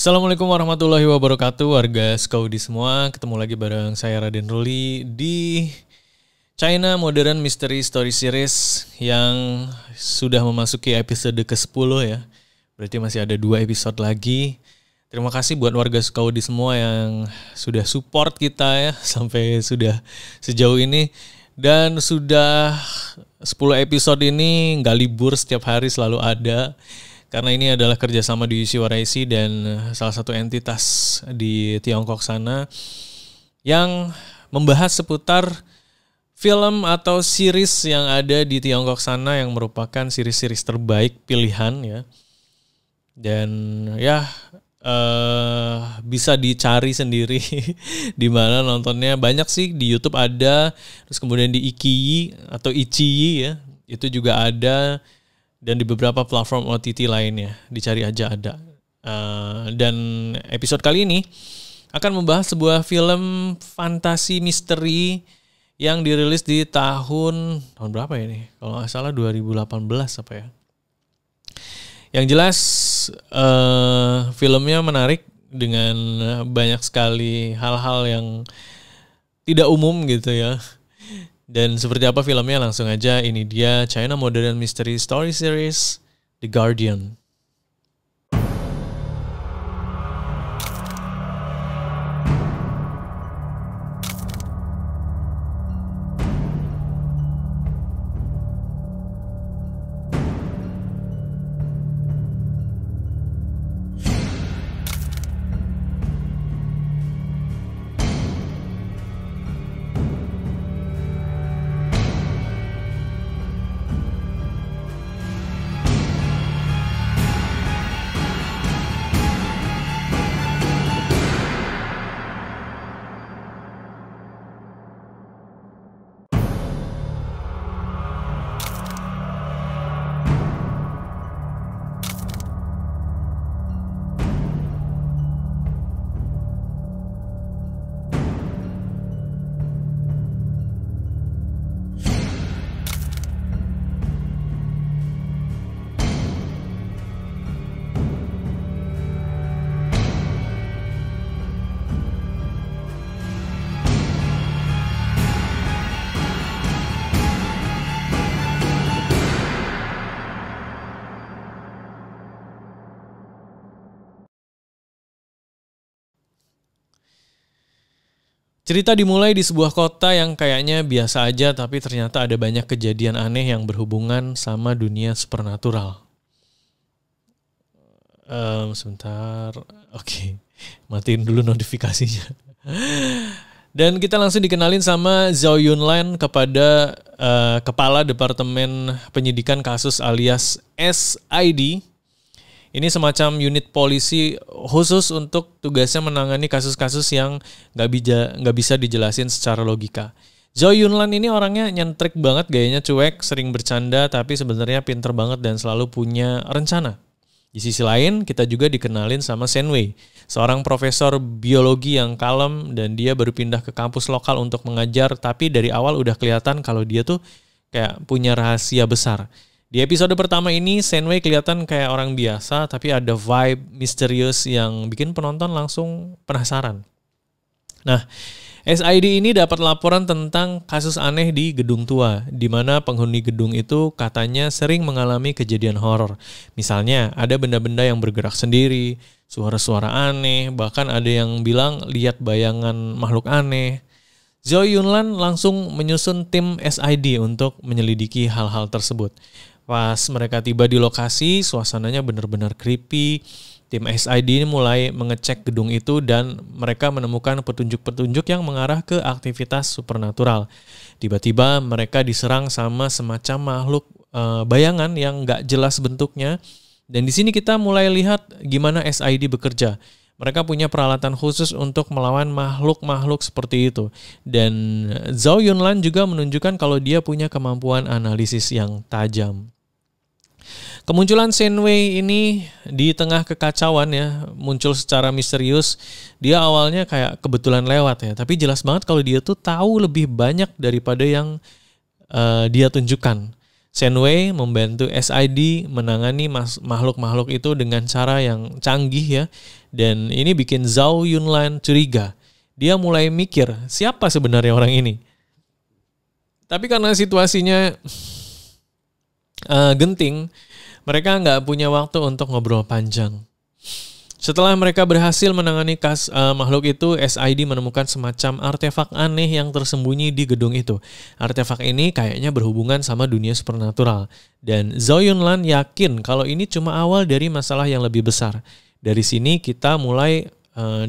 Assalamualaikum warahmatullahi wabarakatuh, warga Skaudi semua. Ketemu lagi bareng saya Raden Ruli di China Modern Mystery Story Series yang sudah memasuki episode ke-10 ya. Berarti masih ada 2 episode lagi. Terima kasih buat warga Skaudi semua yang sudah support kita ya sampai sudah sejauh ini. Dan sudah 10 episode ini nggak libur, setiap hari selalu ada. Karena ini adalah kerjasama di Shiwaraisi dan salah satu entitas di Tiongkok sana yang membahas seputar film atau series yang ada di Tiongkok sana yang merupakan series-series terbaik pilihan ya. Dan ya bisa dicari sendiri di mana nontonnya. Banyak sih di YouTube ada, terus kemudian di Iqiyi atau Iqiyi ya, itu juga ada. Dan di beberapa platform OTT lainnya, dicari aja ada. Dan episode kali ini akan membahas sebuah film fantasi misteri yang dirilis di tahun berapa ini? Kalau nggak salah 2018 apa ya? Yang jelas filmnya menarik dengan banyak sekali hal-hal yang tidak umum gitu ya. Dan seperti apa filmnya, langsung aja, ini dia China Modern Mystery Story Series The Guardian. Cerita dimulai di sebuah kota yang kayaknya biasa aja, tapi ternyata ada banyak kejadian aneh yang berhubungan sama dunia supernatural. Sebentar, oke. Matiin dulu notifikasinya. Dan kita langsung dikenalin sama Zhao Yunlan kepada Kepala Departemen Penyidikan Kasus alias SID. Ini semacam unit polisi khusus untuk tugasnya menangani kasus-kasus yang nggak bisa dijelasin secara logika. Zhao Yunlan ini orangnya nyentrik banget, gayanya cuek, sering bercanda, tapi sebenarnya pinter banget dan selalu punya rencana. Di sisi lain, kita juga dikenalin sama Shen Wei, seorang profesor biologi yang kalem dan dia baru pindah ke kampus lokal untuk mengajar, tapi dari awal udah kelihatan kalau dia tuh kayak punya rahasia besar. Di episode pertama ini, Shen Wei kelihatan kayak orang biasa, tapi ada vibe misterius yang bikin penonton langsung penasaran. Nah, SID ini dapat laporan tentang kasus aneh di gedung tua, di mana penghuni gedung itu katanya sering mengalami kejadian horor. Misalnya, ada benda-benda yang bergerak sendiri, suara-suara aneh, bahkan ada yang bilang lihat bayangan makhluk aneh. Zhao Yunlan langsung menyusun tim SID untuk menyelidiki hal-hal tersebut. Pas mereka tiba di lokasi, suasananya benar-benar creepy. Tim SID ini mulai mengecek gedung itu dan mereka menemukan petunjuk-petunjuk yang mengarah ke aktivitas supernatural. Tiba-tiba mereka diserang sama semacam makhluk bayangan yang nggak jelas bentuknya. Dan di sini kita mulai lihat gimana SID bekerja. Mereka punya peralatan khusus untuk melawan makhluk-makhluk seperti itu. Dan Zhao Yunlan juga menunjukkan kalau dia punya kemampuan analisis yang tajam. Kemunculan Shen Wei ini di tengah kekacauan ya, muncul secara misterius. Dia awalnya kayak kebetulan lewat ya, tapi jelas banget kalau dia tuh tahu lebih banyak daripada yang dia tunjukkan. Shen Wei membantu SID menangani makhluk-makhluk itu dengan cara yang canggih ya. Dan ini bikin Zhao Yunlan curiga. Dia mulai mikir, siapa sebenarnya orang ini? Tapi karena situasinya genting, mereka nggak punya waktu untuk ngobrol panjang. Setelah mereka berhasil menangani makhluk itu, SID menemukan semacam artefak aneh yang tersembunyi di gedung itu. Artefak ini kayaknya berhubungan sama dunia supernatural. Dan Zhao Yunlan yakin kalau ini cuma awal dari masalah yang lebih besar. Dari sini kita mulai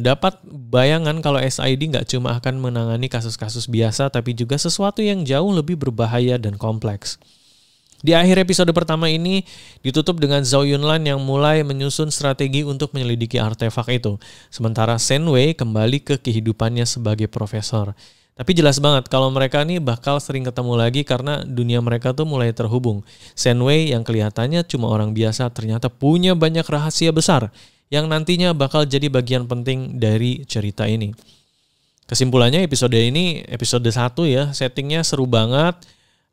dapat bayangan kalau SID nggak cuma akan menangani kasus-kasus biasa, tapi juga sesuatu yang jauh lebih berbahaya dan kompleks. Di akhir episode pertama ini ditutup dengan Zhao Yunlan yang mulai menyusun strategi untuk menyelidiki artefak itu. Sementara Shen Wei kembali ke kehidupannya sebagai profesor. Tapi jelas banget kalau mereka nih bakal sering ketemu lagi karena dunia mereka tuh mulai terhubung. Shen Wei yang kelihatannya cuma orang biasa ternyata punya banyak rahasia besar yang nantinya bakal jadi bagian penting dari cerita ini. Kesimpulannya episode ini, episode 1 ya, settingnya seru banget.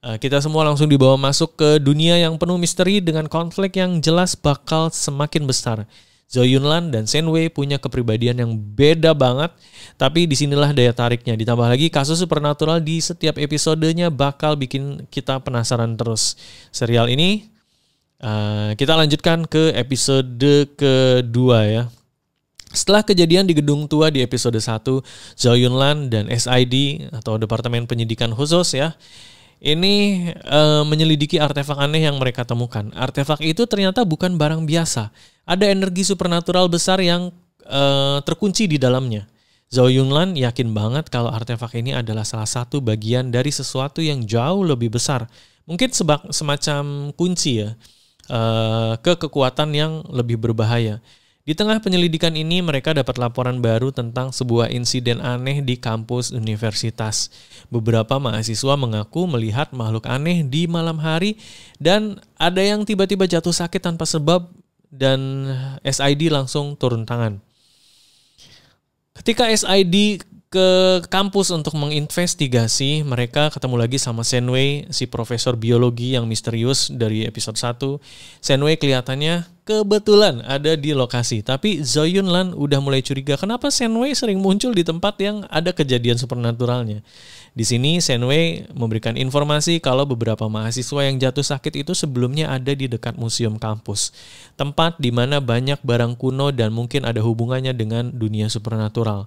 Kita semua langsung dibawa masuk ke dunia yang penuh misteri dengan konflik yang jelas bakal semakin besar. Zhao Yunlan dan Shen Wei punya kepribadian yang beda banget, tapi disinilah daya tariknya. Ditambah lagi kasus supernatural di setiap episodenya bakal bikin kita penasaran terus. Serial ini kita lanjutkan ke episode kedua ya. Setelah kejadian di gedung tua di episode 1, Zhao Yunlan dan SID atau Departemen Penyidikan Khusus ya, ini menyelidiki artefak aneh yang mereka temukan. Artefak itu ternyata bukan barang biasa. Ada energi supernatural besar yang terkunci di dalamnya. Zhao Yunlan yakin banget kalau artefak ini adalah salah satu bagian dari sesuatu yang jauh lebih besar. Mungkin semacam kunci ya, ke kekuatan yang lebih berbahaya. Di tengah penyelidikan ini, mereka dapat laporan baru tentang sebuah insiden aneh di kampus universitas. Beberapa mahasiswa mengaku melihat makhluk aneh di malam hari dan ada yang tiba-tiba jatuh sakit tanpa sebab dan SID langsung turun tangan. Ketika SID ke kampus untuk menginvestigasi, mereka ketemu lagi sama Shen Wei, si profesor biologi yang misterius dari episode 1. Shen Wei kelihatannya kebetulan ada di lokasi, tapi Zhao Yunlan udah mulai curiga kenapa Shen Wei sering muncul di tempat yang ada kejadian supernaturalnya. Di sini Shen Wei memberikan informasi kalau beberapa mahasiswa yang jatuh sakit itu sebelumnya ada di dekat museum kampus, tempat di mana banyak barang kuno dan mungkin ada hubungannya dengan dunia supernatural.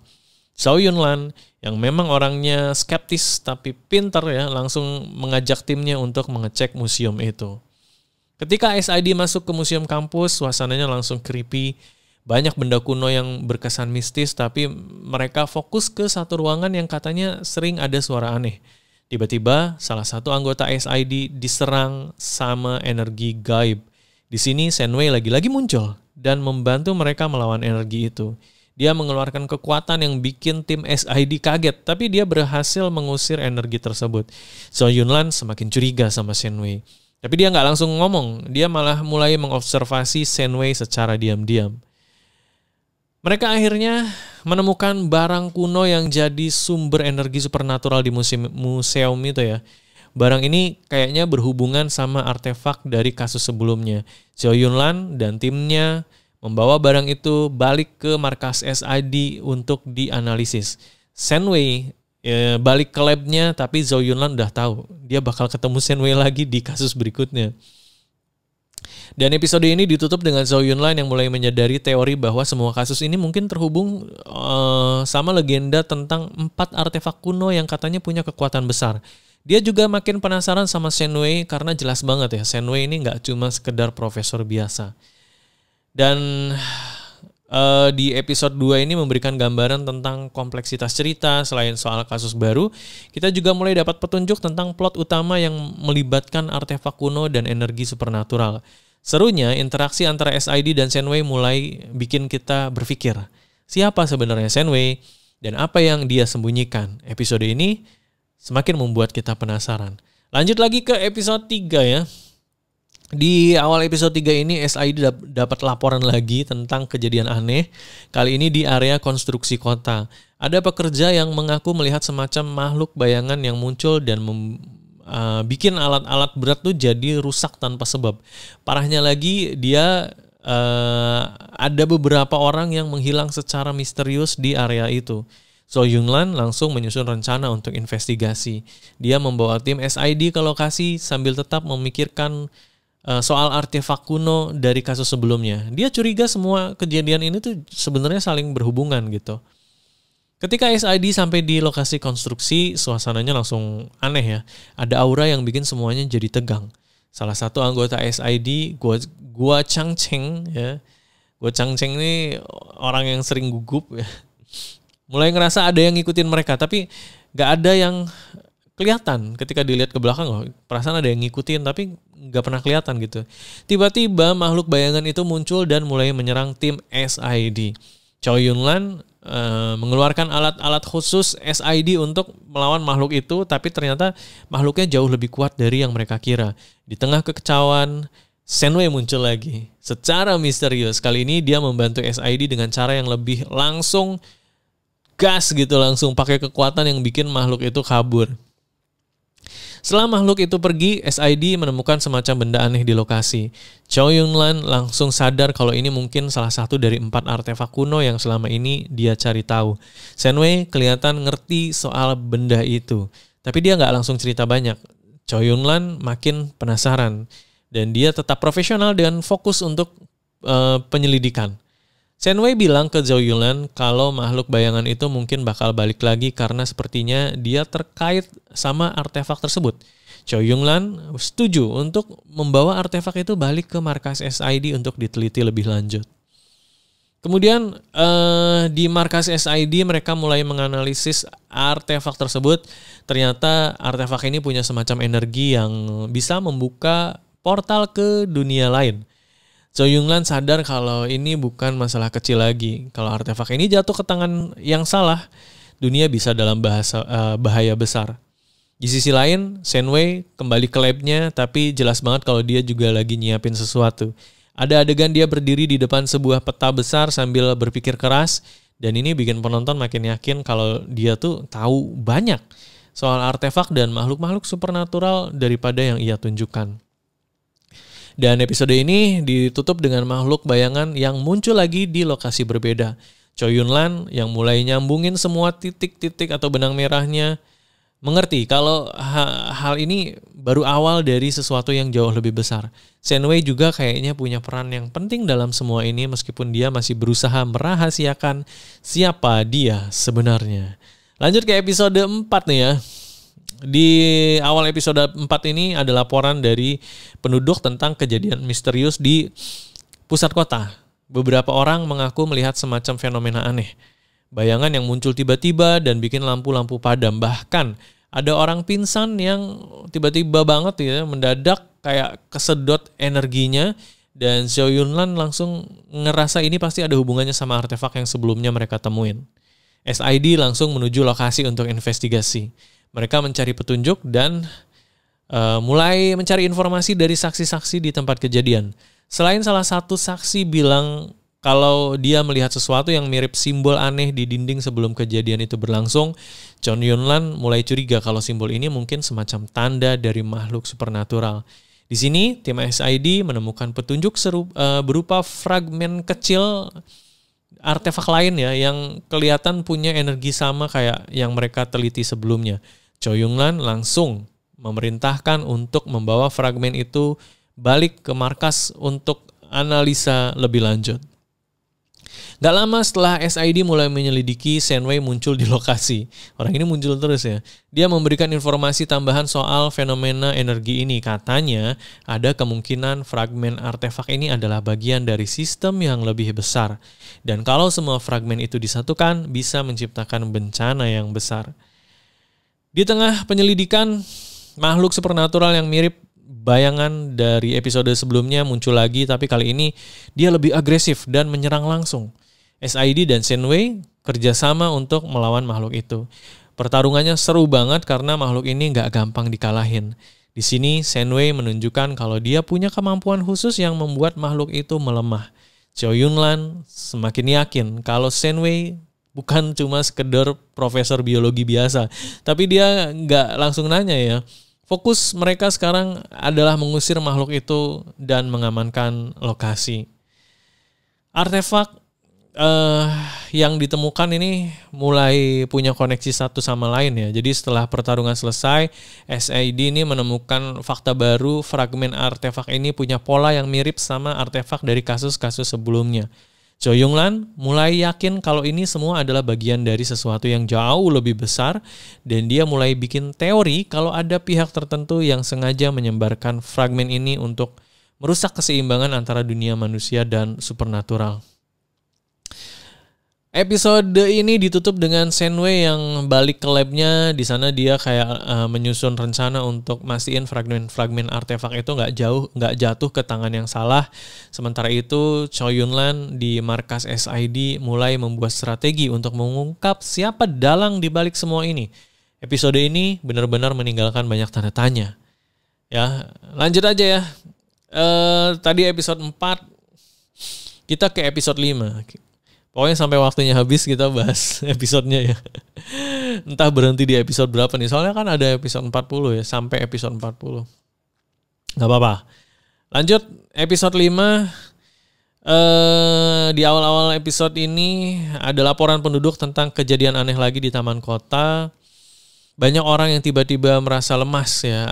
Zhao Yunlan yang memang orangnya skeptis tapi pintar ya, langsung mengajak timnya untuk mengecek museum itu. Ketika SID masuk ke museum kampus, suasananya langsung creepy. Banyak benda kuno yang berkesan mistis, tapi mereka fokus ke satu ruangan yang katanya sering ada suara aneh. Tiba-tiba salah satu anggota SID diserang sama energi gaib. Di sini Shen Wei lagi-lagi muncul dan membantu mereka melawan energi itu. Dia mengeluarkan kekuatan yang bikin tim SID kaget, tapi dia berhasil mengusir energi tersebut. Zhao Yunlan semakin curiga sama Shen Wei. Tapi dia nggak langsung ngomong, dia malah mulai mengobservasi Shen Wei secara diam-diam. Mereka akhirnya menemukan barang kuno yang jadi sumber energi supernatural di museum itu ya. Barang ini kayaknya berhubungan sama artefak dari kasus sebelumnya. Zhao Yunlan dan timnya membawa barang itu balik ke markas SID untuk dianalisis. Shen Wei balik ke labnya, tapi Zhao Yunlan udah tahu dia bakal ketemu Shen Wei lagi di kasus berikutnya. Dan episode ini ditutup dengan Zhao Yunlan yang mulai menyadari teori bahwa semua kasus ini mungkin terhubung sama legenda tentang 4 artefak kuno yang katanya punya kekuatan besar. Dia juga makin penasaran sama Shen Wei karena jelas banget ya, Shen Wei ini nggak cuma sekedar profesor biasa. Dan di episode 2 ini memberikan gambaran tentang kompleksitas cerita. Selain soal kasus baru, kita juga mulai dapat petunjuk tentang plot utama yang melibatkan artefak kuno dan energi supernatural. Serunya, interaksi antara SID dan Shen Wei mulai bikin kita berpikir, siapa sebenarnya Shen Wei dan apa yang dia sembunyikan. Episode ini semakin membuat kita penasaran. Lanjut lagi ke episode 3 ya. Di awal episode 3 ini SID dapat laporan lagi tentang kejadian aneh. Kali ini di area konstruksi kota. Ada pekerja yang mengaku melihat semacam makhluk bayangan yang muncul dan bikin alat-alat berat tuh jadi rusak tanpa sebab. Parahnya lagi dia ada beberapa orang yang menghilang secara misterius di area itu. So Yunlan langsung menyusun rencana untuk investigasi. Dia membawa tim SID ke lokasi sambil tetap memikirkan soal artefak kuno dari kasus sebelumnya. Dia curiga semua kejadian ini tuh sebenarnya saling berhubungan gitu. Ketika SID sampai di lokasi konstruksi, suasananya langsung aneh ya. Ada aura yang bikin semuanya jadi tegang. Salah satu anggota SID, Gua Changcheng ya. Gua Changcheng ini orang yang sering gugup ya. Mulai ngerasa ada yang ngikutin mereka, tapi nggak ada yang kelihatan. Ketika dilihat ke belakang, perasaan ada yang ngikutin, tapi nggak pernah kelihatan gitu. Tiba-tiba makhluk bayangan itu muncul dan mulai menyerang tim SID. Choi Yun-lan mengeluarkan alat-alat khusus SID untuk melawan makhluk itu, tapi ternyata makhluknya jauh lebih kuat dari yang mereka kira. Di tengah kekecauan, Senway muncul lagi. Secara misterius, kali ini dia membantu SID dengan cara yang lebih langsung gas gitu, langsung pakai kekuatan yang bikin makhluk itu kabur. Setelah makhluk itu pergi, SID menemukan semacam benda aneh di lokasi. Choi Yun-lan langsung sadar kalau ini mungkin salah satu dari 4 artefak kuno yang selama ini dia cari tahu. Senway kelihatan ngerti soal benda itu, tapi dia nggak langsung cerita banyak. Choi Yun-lan makin penasaran, dan dia tetap profesional dan fokus untuk penyelidikan. Senway bilang ke Zhao Yunlan kalau makhluk bayangan itu mungkin bakal balik lagi karena sepertinya dia terkait sama artefak tersebut. Choi Yunlan setuju untuk membawa artefak itu balik ke markas SID untuk diteliti lebih lanjut. Kemudian di markas SID mereka mulai menganalisis artefak tersebut. Ternyata artefak ini punya semacam energi yang bisa membuka portal ke dunia lain. Choi Yun-lan sadar kalau ini bukan masalah kecil lagi. Kalau artefak ini jatuh ke tangan yang salah, dunia bisa dalam bahaya besar. Di sisi lain, Senway kembali ke labnya, tapi jelas banget kalau dia juga lagi nyiapin sesuatu. Ada adegan dia berdiri di depan sebuah peta besar sambil berpikir keras, dan ini bikin penonton makin yakin kalau dia tuh tahu banyak soal artefak dan makhluk-makhluk supernatural daripada yang ia tunjukkan. Dan episode ini ditutup dengan makhluk bayangan yang muncul lagi di lokasi berbeda. Choi Yun-lan yang mulai nyambungin semua titik-titik atau benang merahnya mengerti kalau hal ini baru awal dari sesuatu yang jauh lebih besar. Senway juga kayaknya punya peran yang penting dalam semua ini meskipun dia masih berusaha merahasiakan siapa dia sebenarnya. Lanjut ke episode 4 nih ya. Di awal episode 4 ini ada laporan dari penduduk tentang kejadian misterius di pusat kota. Beberapa orang mengaku melihat semacam fenomena aneh. Bayangan yang muncul tiba-tiba dan bikin lampu-lampu padam. Bahkan ada orang pingsan yang tiba-tiba banget ya, mendadak kayak kesedot energinya. Dan Zhao Yunlan langsung ngerasa ini pasti ada hubungannya sama artefak yang sebelumnya mereka temuin. SID langsung menuju lokasi untuk investigasi. Mereka mencari petunjuk dan mulai mencari informasi dari saksi-saksi di tempat kejadian. Selain salah satu saksi bilang kalau dia melihat sesuatu yang mirip simbol aneh di dinding sebelum kejadian itu berlangsung, Choi Yun-lan mulai curiga kalau simbol ini mungkin semacam tanda dari makhluk supernatural. Di sini, tim SID menemukan petunjuk berupa fragmen kecil artefak lain ya yang kelihatan punya energi sama kayak yang mereka teliti sebelumnya. Choi Yun-lan langsung memerintahkan untuk membawa fragmen itu balik ke markas untuk analisa lebih lanjut. Gak lama setelah SID mulai menyelidiki, Senway muncul di lokasi. Orang ini muncul terus ya. Dia memberikan informasi tambahan soal fenomena energi ini. Katanya ada kemungkinan fragmen artefak ini adalah bagian dari sistem yang lebih besar. Dan kalau semua fragmen itu disatukan, bisa menciptakan bencana yang besar. Di tengah penyelidikan, makhluk supernatural yang mirip bayangan dari episode sebelumnya muncul lagi, tapi kali ini dia lebih agresif dan menyerang langsung. SID dan Senway kerjasama untuk melawan makhluk itu. Pertarungannya seru banget karena makhluk ini nggak gampang dikalahin. Di sini Senway menunjukkan kalau dia punya kemampuan khusus yang membuat makhluk itu melemah. Choi Yun-lan semakin yakin kalau Senway bukan cuma sekedar profesor biologi biasa, tapi dia nggak langsung nanya ya. Fokus mereka sekarang adalah mengusir makhluk itu dan mengamankan lokasi. artefak yang ditemukan ini mulai punya koneksi satu sama lain ya. Jadi setelah pertarungan selesai, SID ini menemukan fakta baru, fragmen artefak ini punya pola yang mirip sama artefak dari kasus-kasus sebelumnya. Cho Yun-lan mulai yakin kalau ini semua adalah bagian dari sesuatu yang jauh lebih besar, dan dia mulai bikin teori kalau ada pihak tertentu yang sengaja menyebarkan fragmen ini untuk merusak keseimbangan antara dunia manusia dan supernatural. Episode ini ditutup dengan Senway yang balik ke labnya. Di sana dia kayak menyusun rencana untuk mastiin fragmen artefak itu nggak jatuh ke tangan yang salah. Sementara itu Cho Yun-lan di markas SID mulai membuat strategi untuk mengungkap siapa dalang di balik semua ini. Episode ini benar-benar meninggalkan banyak tanda tanya. Ya, lanjut aja ya. Tadi episode 4, kita ke episode 5. Pokoknya sampai waktunya habis kita bahas episodenya ya. Entah berhenti di episode berapa nih. Soalnya kan ada episode 40 ya. Sampai episode 40. Gak apa-apa. Lanjut episode 5. Di awal-awal episode ini ada laporan penduduk tentang kejadian aneh lagi di taman kota. Banyak orang yang tiba-tiba merasa lemas ya,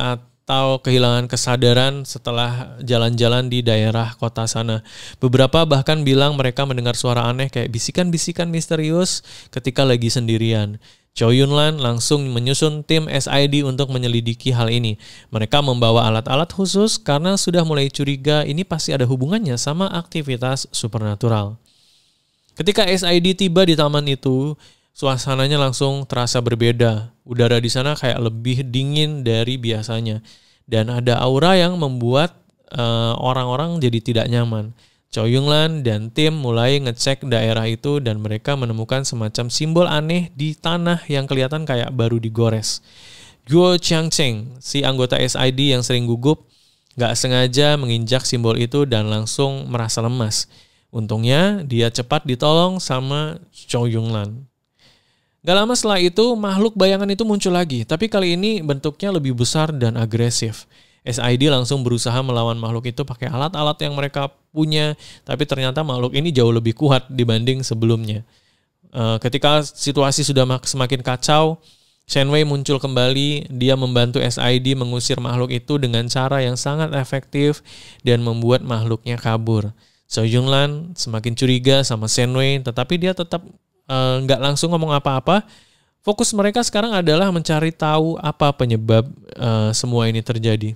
atau kehilangan kesadaran setelah jalan-jalan di daerah kota sana. Beberapa bahkan bilang mereka mendengar suara aneh kayak bisikan-bisikan misterius ketika lagi sendirian. Cho Yun-lan langsung menyusun tim SID untuk menyelidiki hal ini. Mereka membawa alat-alat khusus karena sudah mulai curiga ini pasti ada hubungannya sama aktivitas supernatural. Ketika SID tiba di taman itu, suasananya langsung terasa berbeda. Udara di sana kayak lebih dingin dari biasanya. Dan ada aura yang membuat orang-orang jadi tidak nyaman. Cho Yun-lan dan tim mulai ngecek daerah itu dan mereka menemukan semacam simbol aneh di tanah yang kelihatan kayak baru digores. Guo Changcheng, si anggota SID yang sering gugup, gak sengaja menginjak simbol itu dan langsung merasa lemas. Untungnya dia cepat ditolong sama Cho Yun-lan. Gak lama setelah itu, makhluk bayangan itu muncul lagi, tapi kali ini bentuknya lebih besar dan agresif. SID langsung berusaha melawan makhluk itu pakai alat-alat yang mereka punya, tapi ternyata makhluk ini jauh lebih kuat dibanding sebelumnya. Ketika situasi sudah semakin kacau, Shenwei muncul kembali. Dia membantu SID mengusir makhluk itu dengan cara yang sangat efektif dan membuat makhluknya kabur. Cho Yun-lan semakin curiga sama Shenwei, tetapi dia tetap nggak langsung ngomong apa-apa. Fokus mereka sekarang adalah mencari tahu apa penyebab semua ini terjadi.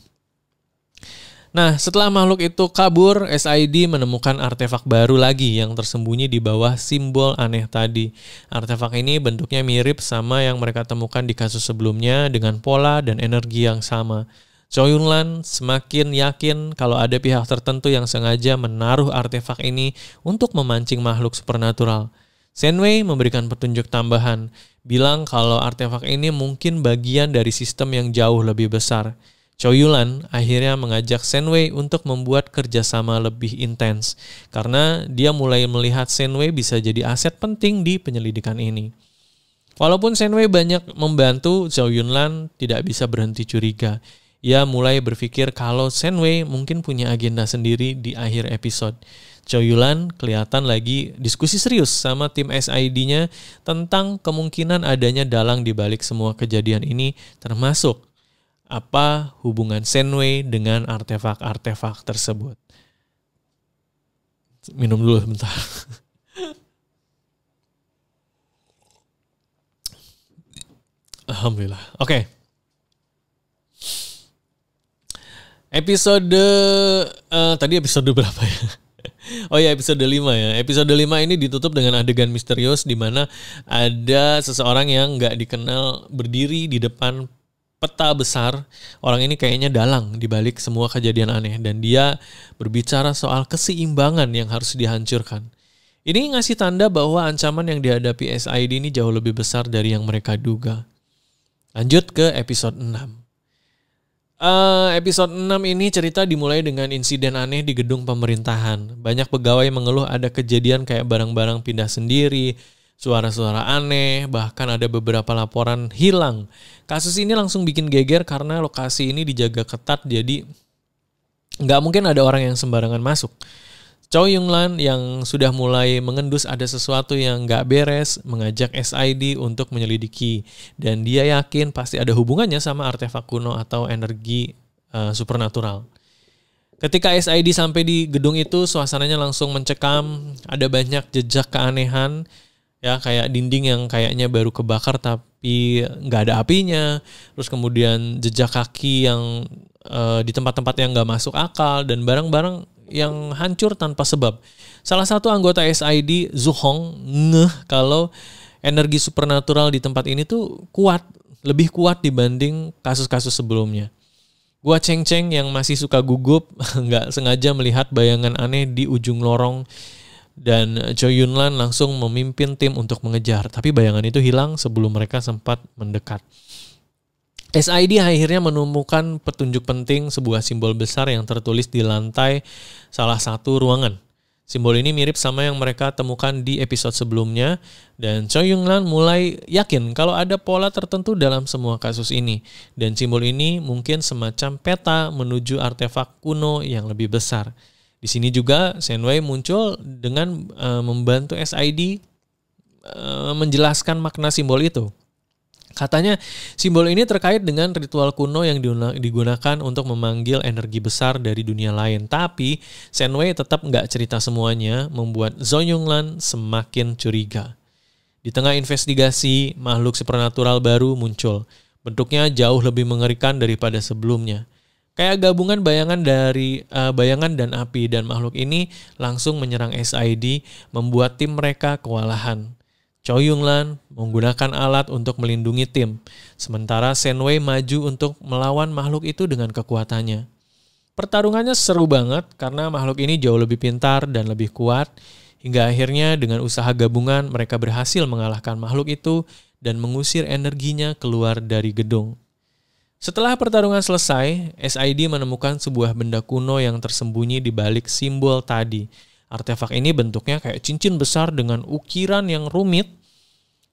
Nah, setelah makhluk itu kabur, SID menemukan artefak baru lagi yang tersembunyi di bawah simbol aneh tadi. Artefak ini bentuknya mirip sama yang mereka temukan di kasus sebelumnya dengan pola dan energi yang sama. Cho Yun-lan semakin yakin kalau ada pihak tertentu yang sengaja menaruh artefak ini untuk memancing makhluk supernatural. Shenwei memberikan petunjuk tambahan, bilang kalau artefak ini mungkin bagian dari sistem yang jauh lebih besar. Cho Yun-lan akhirnya mengajak Shenwei untuk membuat kerjasama lebih intens, karena dia mulai melihat Shenwei bisa jadi aset penting di penyelidikan ini. Walaupun Shenwei banyak membantu, Cho Yun-lan tidak bisa berhenti curiga. Ia mulai berpikir kalau Shenwei mungkin punya agenda sendiri di akhir episode. Cho Yun-lan kelihatan lagi diskusi serius sama tim SID-nya tentang kemungkinan adanya dalang di balik semua kejadian ini, termasuk apa hubungan Shenwei dengan artefak-artefak tersebut. Minum dulu bentar. Alhamdulillah. Oke. Episode tadi episode berapa ya? Oh ya, episode 5 ya. Episode 5 ini ditutup dengan adegan misterius di mana ada seseorang yang nggak dikenal berdiri di depan peta besar. Orang ini kayaknya dalang di balik semua kejadian aneh dan dia berbicara soal keseimbangan yang harus dihancurkan. Ini ngasih tanda bahwa ancaman yang dihadapi SID ini jauh lebih besar dari yang mereka duga. Lanjut ke episode 6. Episode 6 ini cerita dimulai dengan insiden aneh di gedung pemerintahan. Banyak pegawai mengeluh ada kejadian kayak barang-barang pindah sendiri, suara-suara aneh, bahkan ada beberapa laporan hilang. Kasus ini langsung bikin geger karena lokasi ini dijaga ketat, jadi nggak mungkin ada orang yang sembarangan masuk. Chow Yun-lan yang sudah mulai mengendus ada sesuatu yang gak beres mengajak SID untuk menyelidiki. Dan dia yakin pasti ada hubungannya sama artefak kuno atau energi supernatural. Ketika SID sampai di gedung itu, suasananya langsung mencekam. Ada banyak jejak keanehan, ya kayak dinding yang kayaknya baru kebakar tapi gak ada apinya. Terus kemudian jejak kaki yang di tempat-tempat yang gak masuk akal dan barang-barang yang hancur tanpa sebab. Salah satu anggota SID, Zuhong, ngeh kalau energi supernatural di tempat ini tuh kuat, lebih kuat dibanding kasus-kasus sebelumnya. Gua Cheng-Cheng yang masih suka gugup, nggak sengaja melihat bayangan aneh di ujung lorong dan Chow Yun-lan langsung memimpin tim untuk mengejar. Tapi bayangan itu hilang sebelum mereka sempat mendekat. SID akhirnya menemukan petunjuk penting, sebuah simbol besar yang tertulis di lantai salah satu ruangan. Simbol ini mirip sama yang mereka temukan di episode sebelumnya, dan Chow Yun-lan mulai yakin kalau ada pola tertentu dalam semua kasus ini. Dan simbol ini mungkin semacam peta menuju artefak kuno yang lebih besar. Di sini juga Shen-Wei muncul dengan membantu SID menjelaskan makna simbol itu. Katanya simbol ini terkait dengan ritual kuno yang digunakan untuk memanggil energi besar dari dunia lain. Tapi Shen-Wei tetap nggak cerita semuanya, membuat Zhou Yunlan semakin curiga. Di tengah investigasi, makhluk supernatural baru muncul. Bentuknya jauh lebih mengerikan daripada sebelumnya. Kayak gabungan bayangan dari bayangan dan api, dan makhluk ini langsung menyerang SID, membuat tim mereka kewalahan. Chow Yun-lan menggunakan alat untuk melindungi tim, sementara Shen-Wei maju untuk melawan makhluk itu dengan kekuatannya. Pertarungannya seru banget karena makhluk ini jauh lebih pintar dan lebih kuat, hingga akhirnya dengan usaha gabungan mereka berhasil mengalahkan makhluk itu dan mengusir energinya keluar dari gedung. Setelah pertarungan selesai, SID menemukan sebuah benda kuno yang tersembunyi di balik simbol tadi. Artefak ini bentuknya kayak cincin besar dengan ukiran yang rumit.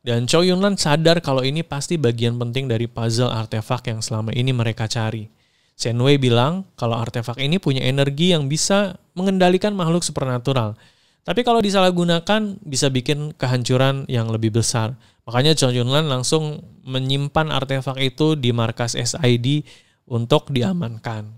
Dan Chow Yun-lan sadar kalau ini pasti bagian penting dari puzzle artefak yang selama ini mereka cari. Shen-Wei bilang kalau artefak ini punya energi yang bisa mengendalikan makhluk supernatural. Tapi kalau disalahgunakan bisa bikin kehancuran yang lebih besar. Makanya Chow Yun-lan langsung menyimpan artefak itu di markas SID untuk diamankan.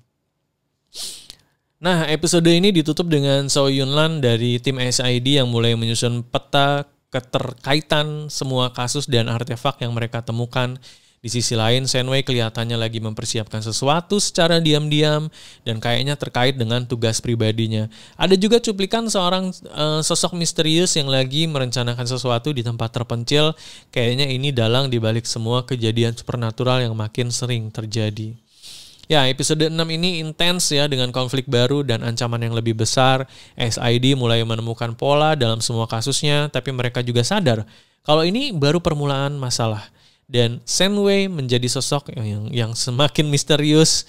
Nah, episode ini ditutup dengan Chow Yun-lan dari tim SID yang mulai menyusun peta keterkaitan semua kasus dan artefak yang mereka temukan. Di sisi lain, Shen-Wei kelihatannya lagi mempersiapkan sesuatu secara diam-diam dan kayaknya terkait dengan tugas pribadinya. Ada juga cuplikan seorang sosok misterius yang lagi merencanakan sesuatu di tempat terpencil. Kayaknya ini dalang dibalik semua kejadian supernatural yang makin sering terjadi. Ya, episode 6 ini intens ya dengan konflik baru dan ancaman yang lebih besar. SID mulai menemukan pola dalam semua kasusnya, tapi mereka juga sadar kalau ini baru permulaan masalah. Dan Shen-Wei menjadi sosok yang semakin misterius,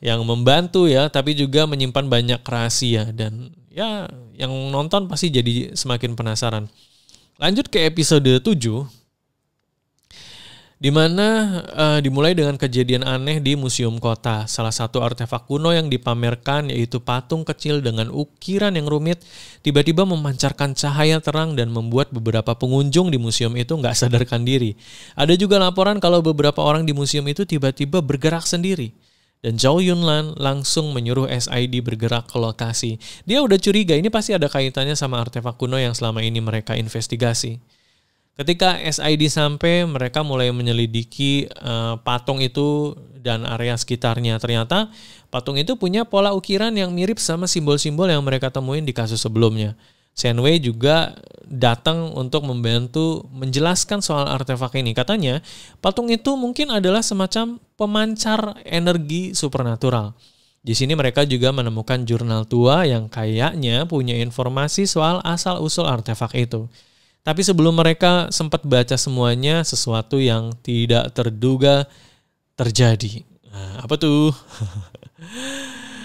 yang membantu ya, tapi juga menyimpan banyak rahasia. Dan ya, yang nonton pasti jadi semakin penasaran. Lanjut ke episode 7. Di mana dimulai dengan kejadian aneh di museum kota. Salah satu artefak kuno yang dipamerkan yaitu patung kecil dengan ukiran yang rumit tiba-tiba memancarkan cahaya terang dan membuat beberapa pengunjung di museum itu nggak sadarkan diri. Ada juga laporan kalau beberapa orang di museum itu tiba-tiba bergerak sendiri. Dan Chow Yun-lan langsung menyuruh SID bergerak ke lokasi. Dia udah curiga ini pasti ada kaitannya sama artefak kuno yang selama ini mereka investigasi. Ketika SID sampai, mereka mulai menyelidiki patung itu dan area sekitarnya. Ternyata patung itu punya pola ukiran yang mirip sama simbol-simbol yang mereka temuin di kasus sebelumnya. Shen-Wei juga datang untuk membantu menjelaskan soal artefak ini. Katanya, patung itu mungkin adalah semacam pemancar energi supernatural. Di sini mereka juga menemukan jurnal tua yang kayaknya punya informasi soal asal-usul artefak itu. Tapi sebelum mereka sempat baca semuanya, sesuatu yang tidak terduga terjadi. Nah, apa tuh?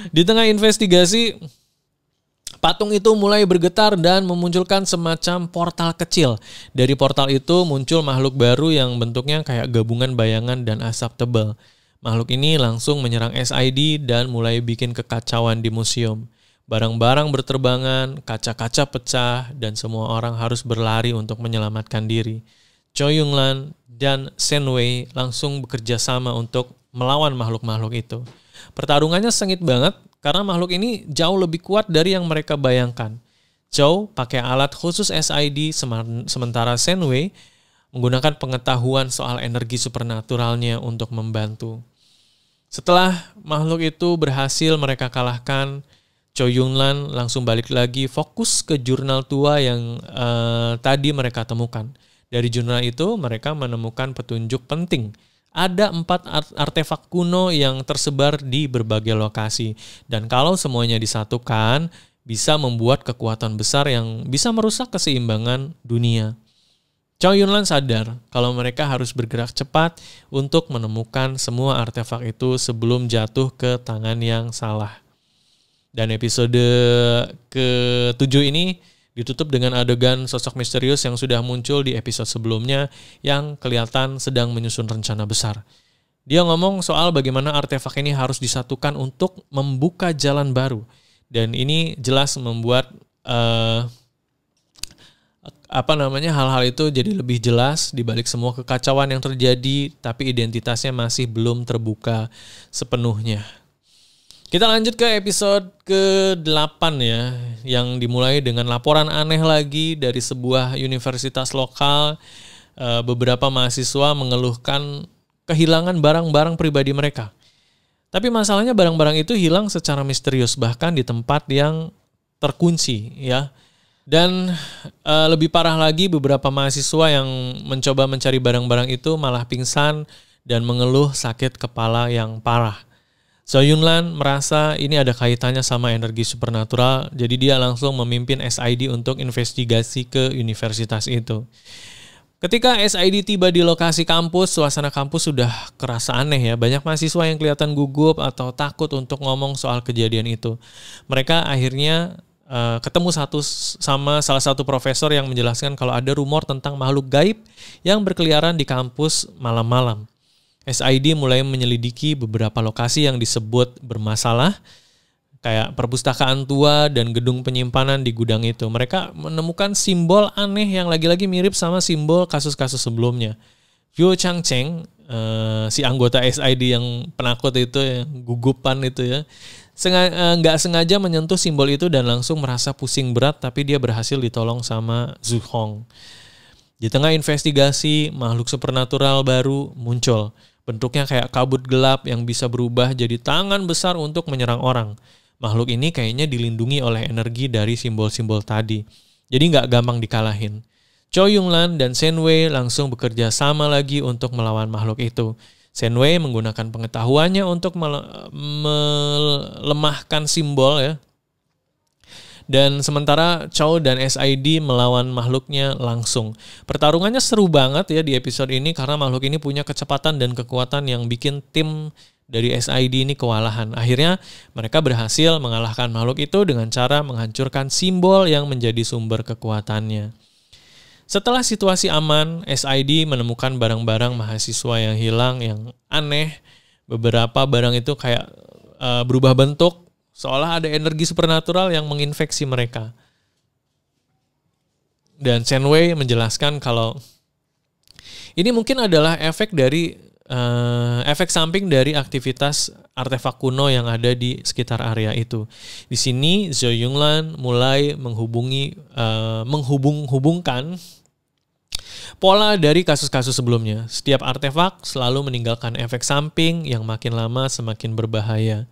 Di tengah investigasi, patung itu mulai bergetar dan memunculkan semacam portal kecil. Dari portal itu muncul makhluk baru yang bentuknya kayak gabungan bayangan dan asap tebal. Makhluk ini langsung menyerang SID dan mulai bikin kekacauan di museum. Barang-barang berterbangan, kaca-kaca pecah, dan semua orang harus berlari untuk menyelamatkan diri. Cho Yun-lan dan Shen-wei langsung bekerja sama untuk melawan makhluk-makhluk itu. Pertarungannya sengit banget karena makhluk ini jauh lebih kuat dari yang mereka bayangkan. Cho pakai alat khusus SID, sementara Shen-wei menggunakan pengetahuan soal energi supernaturalnya untuk membantu. Setelah makhluk itu berhasil mereka kalahkan, Cho Yun-lan langsung balik lagi fokus ke jurnal tua yang tadi mereka temukan. Dari jurnal itu mereka menemukan petunjuk penting. Ada 4 artefak kuno yang tersebar di berbagai lokasi. Dan kalau semuanya disatukan, bisa membuat kekuatan besar yang bisa merusak keseimbangan dunia. Cho Yun-lan sadar kalau mereka harus bergerak cepat untuk menemukan semua artefak itu sebelum jatuh ke tangan yang salah. Dan episode ke-7 ini ditutup dengan adegan sosok misterius yang sudah muncul di episode sebelumnya yang kelihatan sedang menyusun rencana besar. Dia ngomong soal bagaimana artefak ini harus disatukan untuk membuka jalan baru. Dan ini jelas membuat hal-hal itu jadi lebih jelas di balik semua kekacauan yang terjadi, tapi identitasnya masih belum terbuka sepenuhnya. Kita lanjut ke episode ke-8 ya, yang dimulai dengan laporan aneh lagi dari sebuah universitas lokal. Beberapa mahasiswa mengeluhkan kehilangan barang-barang pribadi mereka. Tapi masalahnya barang-barang itu hilang secara misterius, bahkan di tempat yang terkunci ya. Dan lebih parah lagi, beberapa mahasiswa yang mencoba mencari barang-barang itu malah pingsan dan mengeluh sakit kepala yang parah. Cho Yun-lan merasa ini ada kaitannya sama energi supernatural, jadi dia langsung memimpin SID untuk investigasi ke universitas itu. Ketika SID tiba di lokasi kampus, suasana kampus sudah kerasa aneh ya. Banyak mahasiswa yang kelihatan gugup atau takut untuk ngomong soal kejadian itu. Mereka akhirnya ketemu sama salah satu profesor yang menjelaskan kalau ada rumor tentang makhluk gaib yang berkeliaran di kampus malam-malam. SID mulai menyelidiki beberapa lokasi yang disebut bermasalah, kayak perpustakaan tua dan gedung penyimpanan di gudang itu. Mereka menemukan simbol aneh yang lagi-lagi mirip sama simbol kasus-kasus sebelumnya. Vio Changcheng, si anggota SID yang penakut itu, yang gugupan itu ya, nggak sengaja menyentuh simbol itu dan langsung merasa pusing berat, tapi dia berhasil ditolong sama Zhu Hong. Di tengah investigasi, makhluk supernatural baru muncul. Bentuknya kayak kabut gelap yang bisa berubah jadi tangan besar untuk menyerang orang. Makhluk ini kayaknya dilindungi oleh energi dari simbol-simbol tadi. Jadi nggak gampang dikalahin. Cho Yun-lan dan Shen-wei langsung bekerja sama lagi untuk melawan makhluk itu. Shen-wei menggunakan pengetahuannya untuk melemahkan simbol ya. Dan sementara Cho dan SID melawan makhluknya langsung. Pertarungannya seru banget ya di episode ini karena makhluk ini punya kecepatan dan kekuatan yang bikin tim dari SID ini kewalahan. Akhirnya mereka berhasil mengalahkan makhluk itu dengan cara menghancurkan simbol yang menjadi sumber kekuatannya. Setelah situasi aman, SID menemukan barang-barang mahasiswa yang hilang yang aneh. Beberapa barang itu kayak berubah bentuk, seolah ada energi supernatural yang menginfeksi mereka. Dan Shen-wei menjelaskan kalau ini mungkin adalah efek samping dari aktivitas artefak kuno yang ada di sekitar area itu. Di sini Cho Yun-lan mulai menghubungkan pola dari kasus-kasus sebelumnya. Setiap artefak selalu meninggalkan efek samping yang makin lama semakin berbahaya.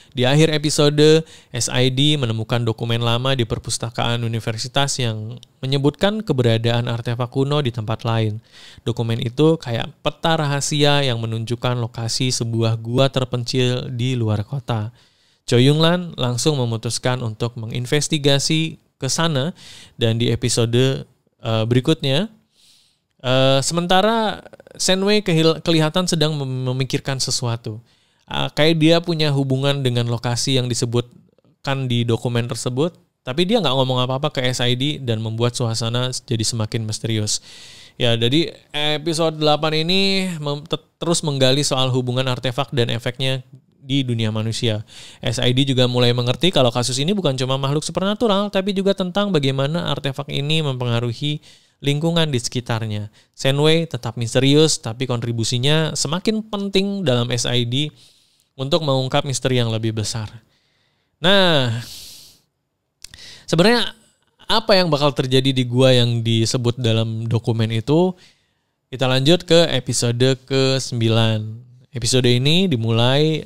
Di akhir episode, SID menemukan dokumen lama di perpustakaan universitas yang menyebutkan keberadaan artefak kuno di tempat lain. Dokumen itu kayak peta rahasia yang menunjukkan lokasi sebuah gua terpencil di luar kota. Cho Yun-lan langsung memutuskan untuk menginvestigasi ke sana dan di episode berikutnya, sementara Shen-wei kelihatan sedang memikirkan sesuatu. Kayak dia punya hubungan dengan lokasi yang disebutkan di dokumen tersebut, tapi dia nggak ngomong apa-apa ke SID dan membuat suasana jadi semakin misterius. Ya, jadi episode 8 ini terus menggali soal hubungan artefak dan efeknya di dunia manusia. SID juga mulai mengerti kalau kasus ini bukan cuma makhluk supernatural, tapi juga tentang bagaimana artefak ini mempengaruhi lingkungan di sekitarnya. Shenwei tetap misterius, tapi kontribusinya semakin penting dalam SID untuk mengungkap misteri yang lebih besar. Nah, sebenarnya apa yang bakal terjadi di gua yang disebut dalam dokumen itu? Kita lanjut ke episode ke-9. Episode ini dimulai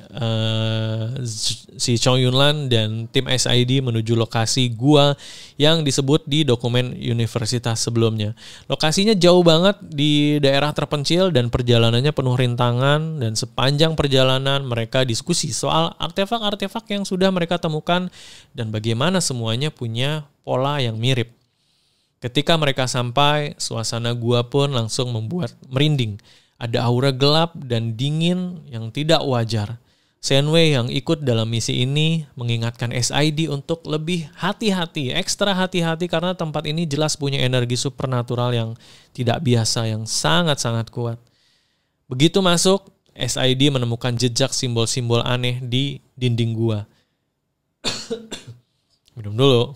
si Chow Yun-lan dan tim SID menuju lokasi gua yang disebut di dokumen universitas sebelumnya. Lokasinya jauh banget di daerah terpencil dan perjalanannya penuh rintangan, dan sepanjang perjalanan mereka diskusi soal artefak-artefak yang sudah mereka temukan dan bagaimana semuanya punya pola yang mirip. Ketika mereka sampai, suasana gua pun langsung membuat merinding. Ada aura gelap dan dingin yang tidak wajar. Shenwei yang ikut dalam misi ini mengingatkan SID untuk lebih hati-hati, ekstra hati-hati karena tempat ini jelas punya energi supernatural yang tidak biasa, yang sangat-sangat kuat. Begitu masuk, SID menemukan jejak simbol-simbol aneh di dinding gua. Minum dulu.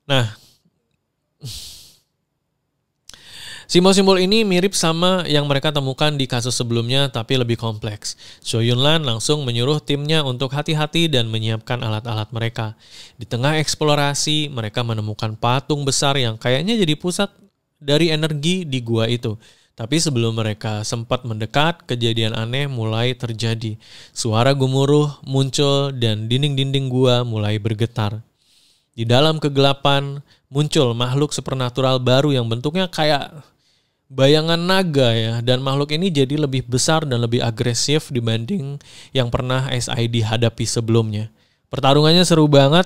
Nah, simbol-simbol ini mirip sama yang mereka temukan di kasus sebelumnya, tapi lebih kompleks. Chow Yun-lan langsung menyuruh timnya untuk hati-hati dan menyiapkan alat-alat mereka. Di tengah eksplorasi, mereka menemukan patung besar yang kayaknya jadi pusat dari energi di gua itu. Tapi sebelum mereka sempat mendekat, kejadian aneh mulai terjadi. Suara gemuruh muncul dan dinding-dinding gua mulai bergetar. Di dalam kegelapan muncul makhluk supernatural baru yang bentuknya kayak bayangan naga ya, dan makhluk ini jadi lebih besar dan lebih agresif dibanding yang pernah SID hadapi sebelumnya. Pertarungannya seru banget,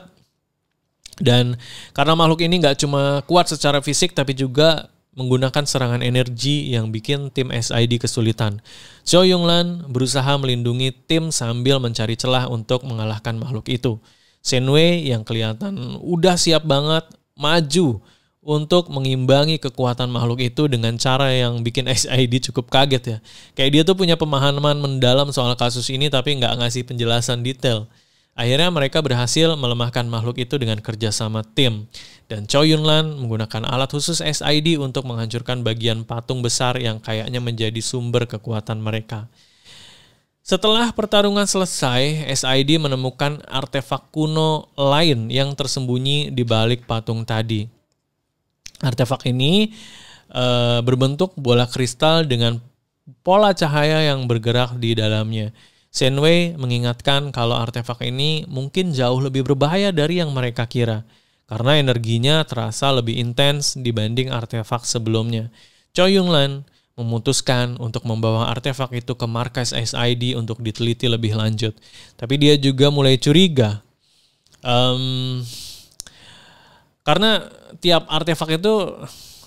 dan karena makhluk ini nggak cuma kuat secara fisik tapi juga menggunakan serangan energi yang bikin tim SID kesulitan. Chow Yun-lan berusaha melindungi tim sambil mencari celah untuk mengalahkan makhluk itu. Shenwei yang kelihatan udah siap banget maju untuk mengimbangi kekuatan makhluk itu dengan cara yang bikin SID cukup kaget ya. Kayak dia tuh punya pemahaman mendalam soal kasus ini tapi nggak ngasih penjelasan detail. Akhirnya mereka berhasil melemahkan makhluk itu dengan kerjasama tim. Dan Chow Yun-lan menggunakan alat khusus SID untuk menghancurkan bagian patung besar yang kayaknya menjadi sumber kekuatan mereka. Setelah pertarungan selesai, SID menemukan artefak kuno lain yang tersembunyi di balik patung tadi. Artefak ini berbentuk bola kristal dengan pola cahaya yang bergerak di dalamnya. Shenwei mengingatkan kalau artefak ini mungkin jauh lebih berbahaya dari yang mereka kira, karena energinya terasa lebih intens dibanding artefak sebelumnya. Chow Yun-lan memutuskan untuk membawa artefak itu ke markas SID untuk diteliti lebih lanjut. Tapi dia juga mulai curiga. Karena tiap artefak itu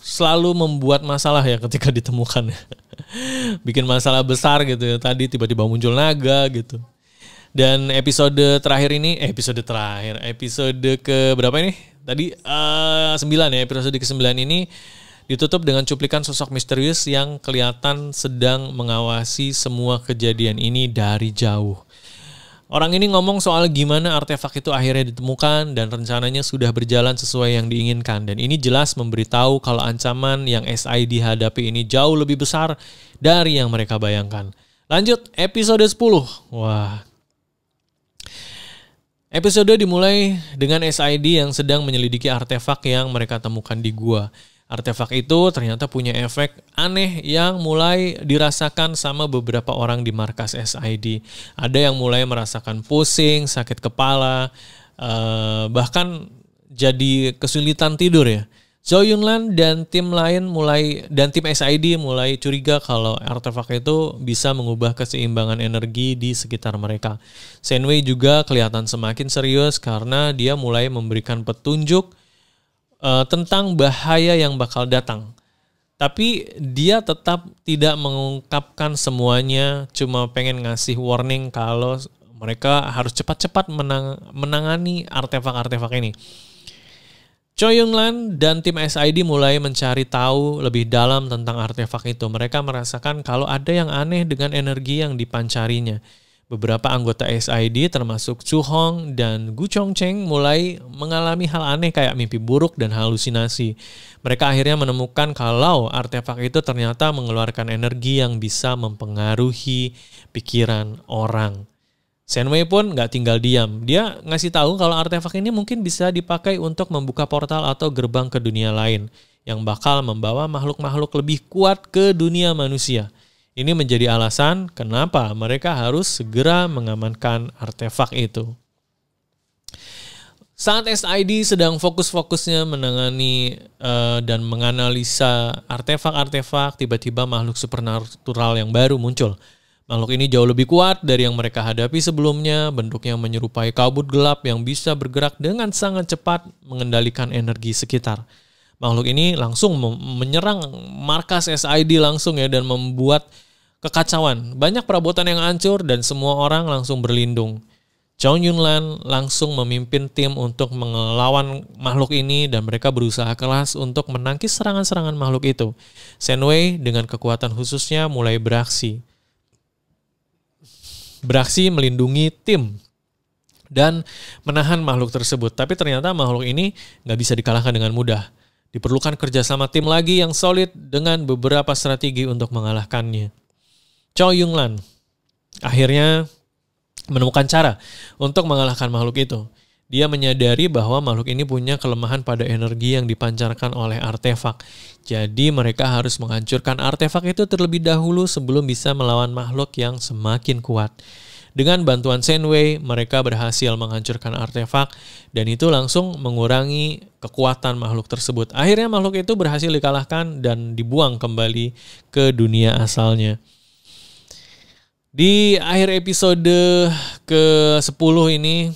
selalu membuat masalah ya ketika ditemukan. Bikin masalah besar gitu ya. Tadi tiba-tiba muncul naga gitu. Dan episode ke berapa ini? Tadi 9 ya, episode ke-9 ini ditutup dengan cuplikan sosok misterius yang kelihatan sedang mengawasi semua kejadian ini dari jauh. Orang ini ngomong soal gimana artefak itu akhirnya ditemukan dan rencananya sudah berjalan sesuai yang diinginkan. Dan ini jelas memberitahu kalau ancaman yang SID hadapi ini jauh lebih besar dari yang mereka bayangkan. Lanjut, episode 10. Wah. Episode dimulai dengan SID yang sedang menyelidiki artefak yang mereka temukan di gua. Artefak itu ternyata punya efek aneh yang mulai dirasakan sama beberapa orang di markas SID. Ada yang mulai merasakan pusing, sakit kepala, bahkan jadi kesulitan tidur ya. Chow Yun-lan dan tim SID mulai curiga kalau artefak itu bisa mengubah keseimbangan energi di sekitar mereka. Shenwei juga kelihatan semakin serius karena dia mulai memberikan petunjuk tentang bahaya yang bakal datang. Tapi dia tetap tidak mengungkapkan semuanya, cuma pengen ngasih warning kalau mereka harus cepat-cepat menangani artefak-artefak ini. Choi Yun-lan dan tim SID mulai mencari tahu lebih dalam tentang artefak itu. Mereka merasakan kalau ada yang aneh dengan energi yang dipancarinya. Beberapa anggota SID termasuk Chu Hong dan Gu Chongcheng mulai mengalami hal aneh kayak mimpi buruk dan halusinasi. Mereka akhirnya menemukan kalau artefak itu ternyata mengeluarkan energi yang bisa mempengaruhi pikiran orang. Shenwei pun nggak tinggal diam. Dia ngasih tahu kalau artefak ini mungkin bisa dipakai untuk membuka portal atau gerbang ke dunia lain yang bakal membawa makhluk-makhluk lebih kuat ke dunia manusia. Ini menjadi alasan kenapa mereka harus segera mengamankan artefak itu. Saat SID sedang fokus-fokusnya menangani dan menganalisa artefak-artefak, tiba-tiba makhluk supernatural yang baru muncul. Makhluk ini jauh lebih kuat dari yang mereka hadapi sebelumnya, bentuknya menyerupai kabut gelap yang bisa bergerak dengan sangat cepat mengendalikan energi sekitar. Makhluk ini langsung menyerang markas SID langsung ya dan membuat kekacauan. Banyak perabotan yang hancur dan semua orang langsung berlindung. Choi Yun-lan langsung memimpin tim untuk melawan makhluk ini dan mereka berusaha keras untuk menangkis serangan-serangan makhluk itu. Shenwei dengan kekuatan khususnya mulai beraksi melindungi tim dan menahan makhluk tersebut. Tapi ternyata makhluk ini nggak bisa dikalahkan dengan mudah. Diperlukan kerjasama tim lagi yang solid dengan beberapa strategi untuk mengalahkannya. Choi Yun-lan akhirnya menemukan cara untuk mengalahkan makhluk itu. Dia menyadari bahwa makhluk ini punya kelemahan pada energi yang dipancarkan oleh artefak. Jadi mereka harus menghancurkan artefak itu terlebih dahulu sebelum bisa melawan makhluk yang semakin kuat. Dengan bantuan Shenwei, mereka berhasil menghancurkan artefak dan itu langsung mengurangi kekuatan makhluk tersebut. Akhirnya makhluk itu berhasil dikalahkan dan dibuang kembali ke dunia asalnya. Di akhir episode ke-10 ini,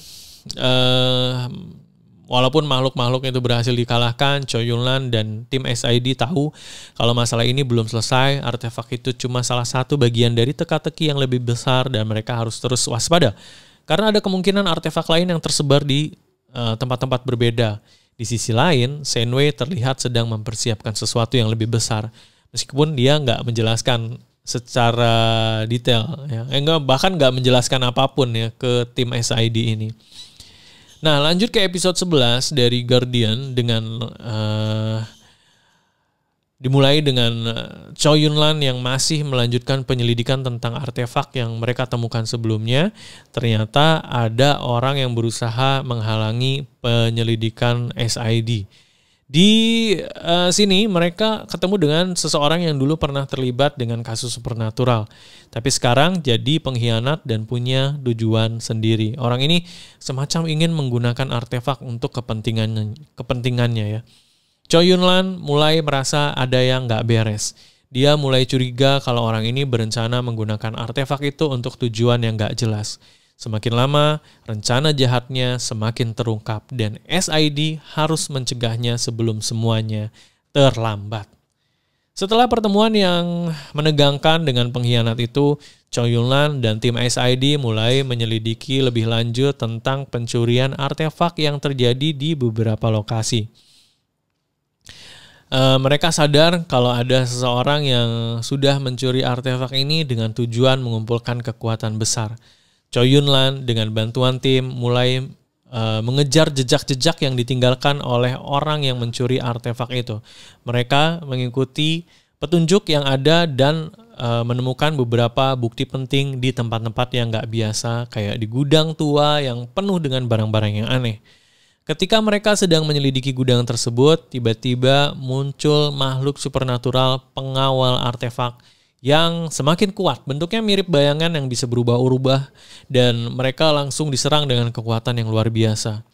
walaupun makhluk-makhluk itu berhasil dikalahkan, Choi Yun-lan dan tim SID tahu kalau masalah ini belum selesai. Artefak itu cuma salah satu bagian dari teka-teki yang lebih besar dan mereka harus terus waspada. Karena ada kemungkinan artefak lain yang tersebar di tempat-tempat berbeda. Di sisi lain, Shenwei terlihat sedang mempersiapkan sesuatu yang lebih besar. Meskipun dia nggak menjelaskan secara detail, ya. Bahkan nggak menjelaskan apapun ya ke tim SID ini. Nah, lanjut ke episode 11 dari Guardian dengan dimulai dengan Choi Yun-lan yang masih melanjutkan penyelidikan tentang artefak yang mereka temukan sebelumnya. Ternyata ada orang yang berusaha menghalangi penyelidikan SID. Di sini mereka ketemu dengan seseorang yang dulu pernah terlibat dengan kasus supernatural. Tapi sekarang jadi pengkhianat dan punya tujuan sendiri. Orang ini semacam ingin menggunakan artefak untuk kepentingannya ya. Choi Yun-lan mulai merasa ada yang nggak beres. Dia mulai curiga kalau orang ini berencana menggunakan artefak itu untuk tujuan yang nggak jelas. Semakin lama, rencana jahatnya semakin terungkap dan SID harus mencegahnya sebelum semuanya terlambat. Setelah pertemuan yang menegangkan dengan pengkhianat itu, Choi Yun-lan dan tim SID mulai menyelidiki lebih lanjut tentang pencurian artefak yang terjadi di beberapa lokasi. Mereka sadar kalau ada seseorang yang sudah mencuri artefak ini dengan tujuan mengumpulkan kekuatan besar. Choi Yun-lan dengan bantuan tim mulai mengejar jejak-jejak yang ditinggalkan oleh orang yang mencuri artefak itu. Mereka mengikuti petunjuk yang ada dan menemukan beberapa bukti penting di tempat-tempat yang nggak biasa, kayak di gudang tua yang penuh dengan barang-barang yang aneh. Ketika mereka sedang menyelidiki gudang tersebut, tiba-tiba muncul makhluk supernatural pengawal artefak yang semakin kuat. Bentuknya mirip bayangan yang bisa berubah-ubah dan mereka langsung diserang dengan kekuatan yang luar biasa.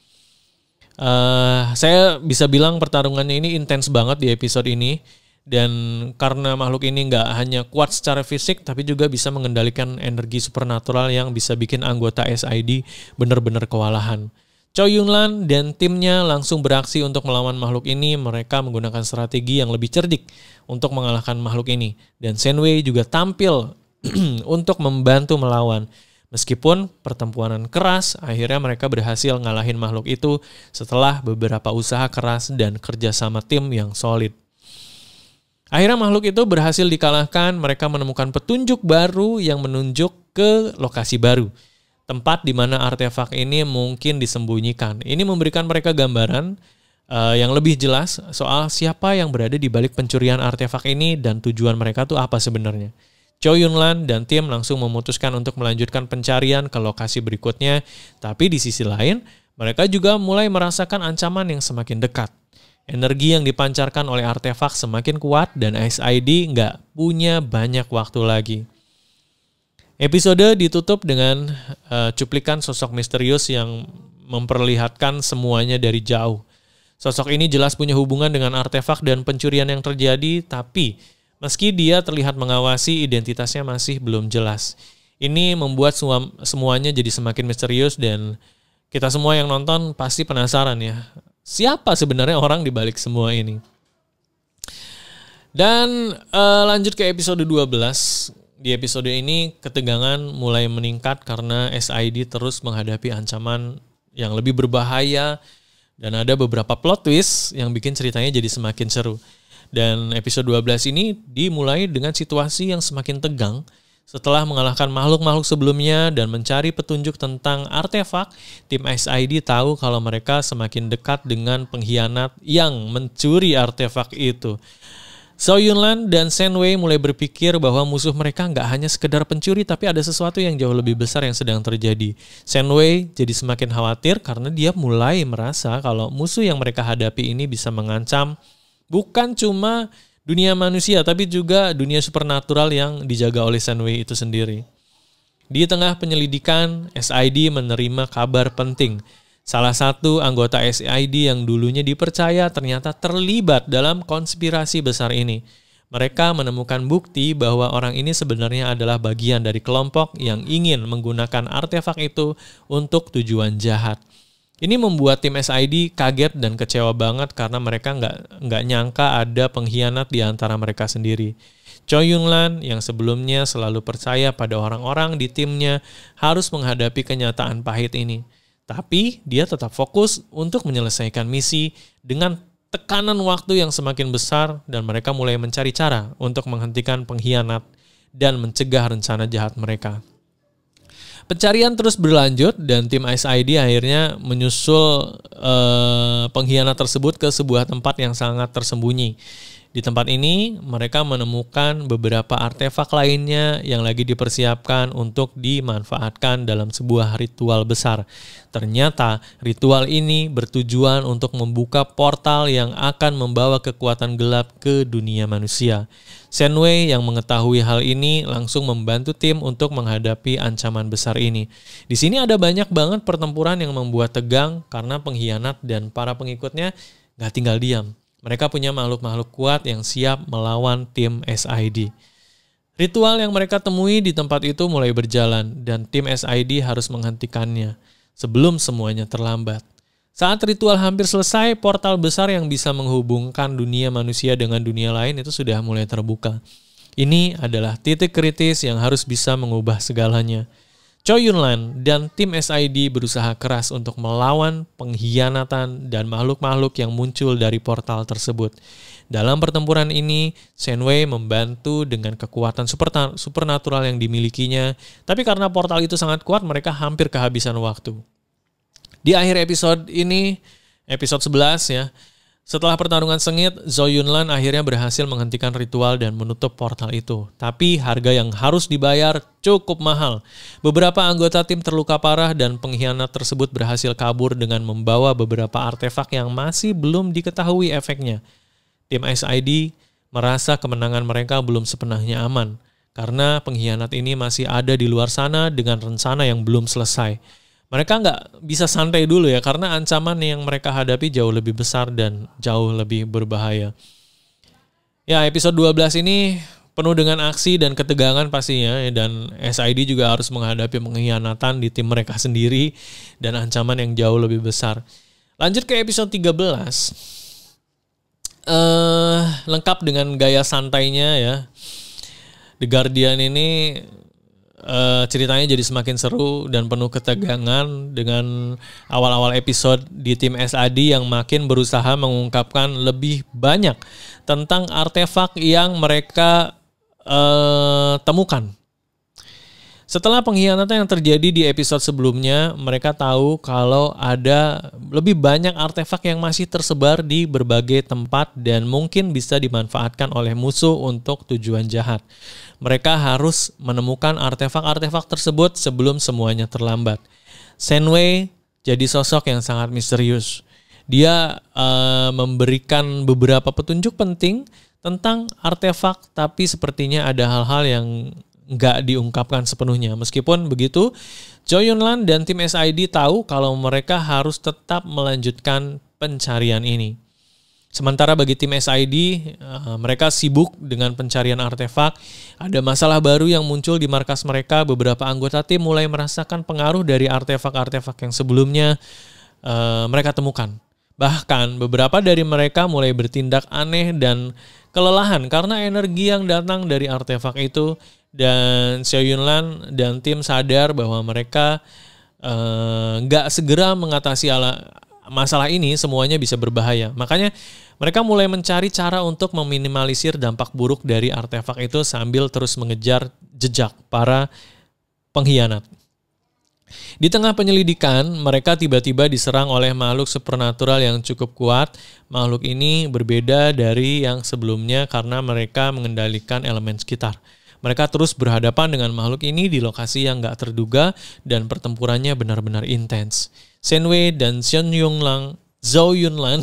Saya bisa bilang pertarungannya ini intens banget di episode ini. Dan karena makhluk ini nggak hanya kuat secara fisik, tapi juga bisa mengendalikan energi supernatural yang bisa bikin anggota SID benar-benar kewalahan. Choi Yun-lan dan timnya langsung beraksi untuk melawan makhluk ini. Mereka menggunakan strategi yang lebih cerdik untuk mengalahkan makhluk ini. Dan Shenwei juga tampil untuk membantu melawan. Meskipun pertempuran keras, akhirnya mereka berhasil ngalahin makhluk itu setelah beberapa usaha keras dan kerjasama tim yang solid. Akhirnya makhluk itu berhasil dikalahkan, mereka menemukan petunjuk baru yang menunjuk ke lokasi baru. Tempat di mana artefak ini mungkin disembunyikan. Ini memberikan mereka gambaran yang lebih jelas soal siapa yang berada di balik pencurian artefak ini dan tujuan mereka tuh apa sebenarnya. Chow Yun-lan dan tim langsung memutuskan untuk melanjutkan pencarian ke lokasi berikutnya, tapi di sisi lain, mereka juga mulai merasakan ancaman yang semakin dekat. Energi yang dipancarkan oleh artefak semakin kuat dan SID nggak punya banyak waktu lagi. Episode ditutup dengan cuplikan sosok misterius yang memperlihatkan semuanya dari jauh. Sosok ini jelas punya hubungan dengan artefak dan pencurian yang terjadi, tapi meski dia terlihat mengawasi, identitasnya masih belum jelas. Ini membuat semuanya jadi semakin misterius dan kita semua yang nonton pasti penasaran ya. Siapa sebenarnya orang di balik semua ini? Dan lanjut ke episode 12. Di episode ini ketegangan mulai meningkat karena SID terus menghadapi ancaman yang lebih berbahaya dan ada beberapa plot twist yang bikin ceritanya jadi semakin seru. Dan episode 12 ini dimulai dengan situasi yang semakin tegang. Setelah mengalahkan makhluk-makhluk sebelumnya dan mencari petunjuk tentang artefak, tim SID tahu kalau mereka semakin dekat dengan pengkhianat yang mencuri artefak itu. Chow Yun-lan dan Shen Wei mulai berpikir bahwa musuh mereka nggak hanya sekedar pencuri, tapi ada sesuatu yang jauh lebih besar yang sedang terjadi. Shen Wei jadi semakin khawatir karena dia mulai merasa kalau musuh yang mereka hadapi ini bisa mengancam bukan cuma dunia manusia, tapi juga dunia supernatural yang dijaga oleh Shen Wei itu sendiri. Di tengah penyelidikan, SID menerima kabar penting. Salah satu anggota SID yang dulunya dipercaya ternyata terlibat dalam konspirasi besar ini. Mereka menemukan bukti bahwa orang ini sebenarnya adalah bagian dari kelompok yang ingin menggunakan artefak itu untuk tujuan jahat. Ini membuat tim SID kaget dan kecewa banget karena mereka nggak nyangka ada pengkhianat di antara mereka sendiri. Chow Yun-lan yang sebelumnya selalu percaya pada orang-orang di timnya harus menghadapi kenyataan pahit ini. Tapi dia tetap fokus untuk menyelesaikan misi dengan tekanan waktu yang semakin besar dan mereka mulai mencari cara untuk menghentikan pengkhianat dan mencegah rencana jahat mereka. Pencarian terus berlanjut dan tim SID akhirnya menyusul pengkhianat tersebut ke sebuah tempat yang sangat tersembunyi. Di tempat ini, mereka menemukan beberapa artefak lainnya yang lagi dipersiapkan untuk dimanfaatkan dalam sebuah ritual besar. Ternyata, ritual ini bertujuan untuk membuka portal yang akan membawa kekuatan gelap ke dunia manusia. Shen Wei yang mengetahui hal ini langsung membantu tim untuk menghadapi ancaman besar ini. Di sini ada banyak banget pertempuran yang membuat tegang karena pengkhianat dan para pengikutnya nggak tinggal diam. Mereka punya makhluk-makhluk kuat yang siap melawan tim SID. Ritual yang mereka temui di tempat itu mulai berjalan dan tim SID harus menghentikannya sebelum semuanya terlambat. Saat ritual hampir selesai, portal besar yang bisa menghubungkan dunia manusia dengan dunia lain itu sudah mulai terbuka. Ini adalah titik kritis yang harus bisa mengubah segalanya. Chow Yun-lan dan tim SID berusaha keras untuk melawan pengkhianatan dan makhluk-makhluk yang muncul dari portal tersebut. Dalam pertempuran ini, Shen Wei membantu dengan kekuatan supernatural yang dimilikinya, tapi karena portal itu sangat kuat, mereka hampir kehabisan waktu. Di akhir episode ini, episode 11 ya, setelah pertarungan sengit, Chow Yun-lan akhirnya berhasil menghentikan ritual dan menutup portal itu. Tapi harga yang harus dibayar cukup mahal. Beberapa anggota tim terluka parah dan pengkhianat tersebut berhasil kabur dengan membawa beberapa artefak yang masih belum diketahui efeknya. Tim SID merasa kemenangan mereka belum sepenuhnya aman, karena pengkhianat ini masih ada di luar sana dengan rencana yang belum selesai. Mereka nggak bisa santai dulu ya, karena ancaman yang mereka hadapi jauh lebih besar dan jauh lebih berbahaya. Ya, episode 12 ini penuh dengan aksi dan ketegangan pastinya, dan SID juga harus menghadapi pengkhianatan di tim mereka sendiri dan ancaman yang jauh lebih besar. Lanjut ke episode 13. Lengkap dengan gaya santainya ya. The Guardian ini ceritanya jadi semakin seru dan penuh ketegangan dengan awal-awal episode di tim SAD yang makin berusaha mengungkapkan lebih banyak tentang artefak yang mereka temukan. Setelah pengkhianatan yang terjadi di episode sebelumnya, mereka tahu kalau ada lebih banyak artefak yang masih tersebar di berbagai tempat dan mungkin bisa dimanfaatkan oleh musuh untuk tujuan jahat. Mereka harus menemukan artefak-artefak tersebut sebelum semuanya terlambat. Shenwei jadi sosok yang sangat misterius. Dia memberikan beberapa petunjuk penting tentang artefak, tapi sepertinya ada hal-hal yang nggak diungkapkan sepenuhnya. Meskipun begitu, Zhou Yunlan dan tim SID tahu kalau mereka harus tetap melanjutkan pencarian ini. Sementara bagi tim SID, mereka sibuk dengan pencarian artefak. Ada masalah baru yang muncul di markas mereka. Beberapa anggota tim mulai merasakan pengaruh dari artefak-artefak yang sebelumnya mereka temukan. Bahkan beberapa dari mereka mulai bertindak aneh dan kelelahan karena energi yang datang dari artefak itu. Dan Zhou Yunlan dan tim sadar bahwa mereka nggak segera mengatasi masalah ini, semuanya bisa berbahaya. Makanya mereka mulai mencari cara untuk meminimalisir dampak buruk dari artefak itu sambil terus mengejar jejak para pengkhianat. Di tengah penyelidikan, mereka tiba-tiba diserang oleh makhluk supernatural yang cukup kuat. Makhluk ini berbeda dari yang sebelumnya karena mereka mengendalikan elemen sekitar. Mereka terus berhadapan dengan makhluk ini di lokasi yang gak terduga dan pertempurannya benar-benar intens. Shenwei dan Zhou Yunlan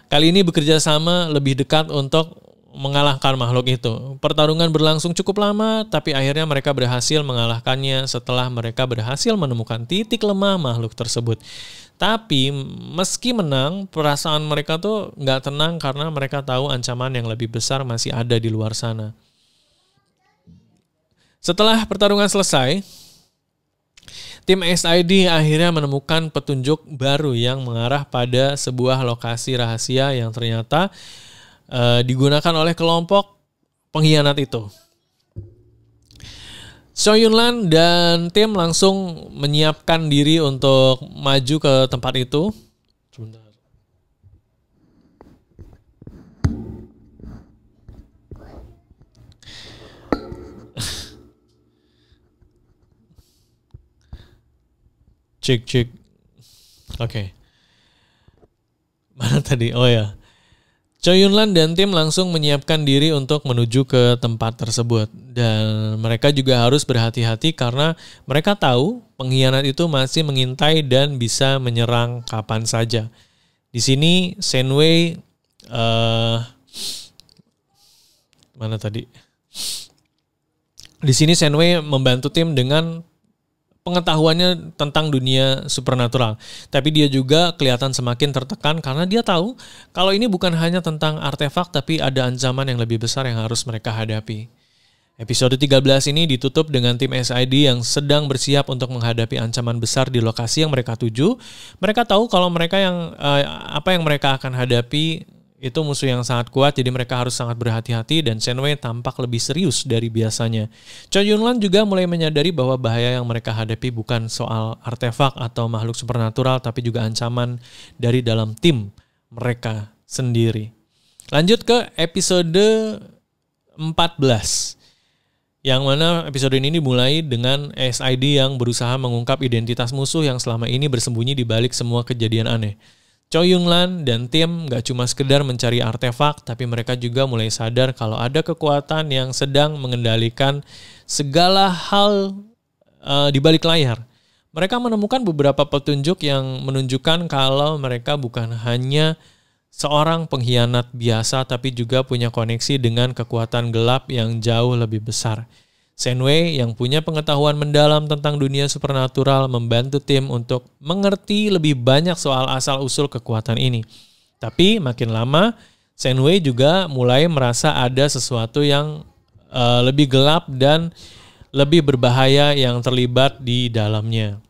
kali ini bekerja sama lebih dekat untuk mengalahkan makhluk itu. Pertarungan berlangsung cukup lama, tapi akhirnya mereka berhasil mengalahkannya setelah mereka berhasil menemukan titik lemah makhluk tersebut. Tapi meski menang, perasaan mereka tuh gak tenang karena mereka tahu ancaman yang lebih besar masih ada di luar sana. Setelah pertarungan selesai, tim SID akhirnya menemukan petunjuk baru yang mengarah pada sebuah lokasi rahasia yang ternyata digunakan oleh kelompok pengkhianat itu. Zhou Yunlan dan tim langsung menyiapkan diri untuk maju ke tempat itu. Sebentar. Cek. Oke. Mana tadi? Oh ya. Zhou Yunlan dan tim langsung menyiapkan diri untuk menuju ke tempat tersebut. Dan mereka juga harus berhati-hati karena mereka tahu pengkhianat itu masih mengintai dan bisa menyerang kapan saja. Di sini Shenwei mana tadi? Di sini Shenwei membantu tim dengan pengetahuannya tentang dunia supernatural. Tapi dia juga kelihatan semakin tertekan karena dia tahu kalau ini bukan hanya tentang artefak tapi ada ancaman yang lebih besar yang harus mereka hadapi. Episode 13 ini ditutup dengan tim SID yang sedang bersiap untuk menghadapi ancaman besar di lokasi yang mereka tuju. Mereka tahu kalau mereka apa yang mereka akan hadapi itu musuh yang sangat kuat, jadi mereka harus sangat berhati-hati dan Shenwei tampak lebih serius dari biasanya. Zhou Yunlan juga mulai menyadari bahwa bahaya yang mereka hadapi bukan soal artefak atau makhluk supernatural, tapi juga ancaman dari dalam tim mereka sendiri. Lanjut ke episode 14. Yang mana episode ini dimulai dengan SID yang berusaha mengungkap identitas musuh yang selama ini bersembunyi di balik semua kejadian aneh. Zhou Yunlan dan tim gak cuma sekedar mencari artefak, tapi mereka juga mulai sadar kalau ada kekuatan yang sedang mengendalikan segala hal di balik layar. Mereka menemukan beberapa petunjuk yang menunjukkan kalau mereka bukan hanya seorang pengkhianat biasa, tapi juga punya koneksi dengan kekuatan gelap yang jauh lebih besar. Shenwei yang punya pengetahuan mendalam tentang dunia supernatural membantu tim untuk mengerti lebih banyak soal asal-usul kekuatan ini. Tapi makin lama, Shenwei juga mulai merasa ada sesuatu yang lebih gelap dan lebih berbahaya yang terlibat di dalamnya.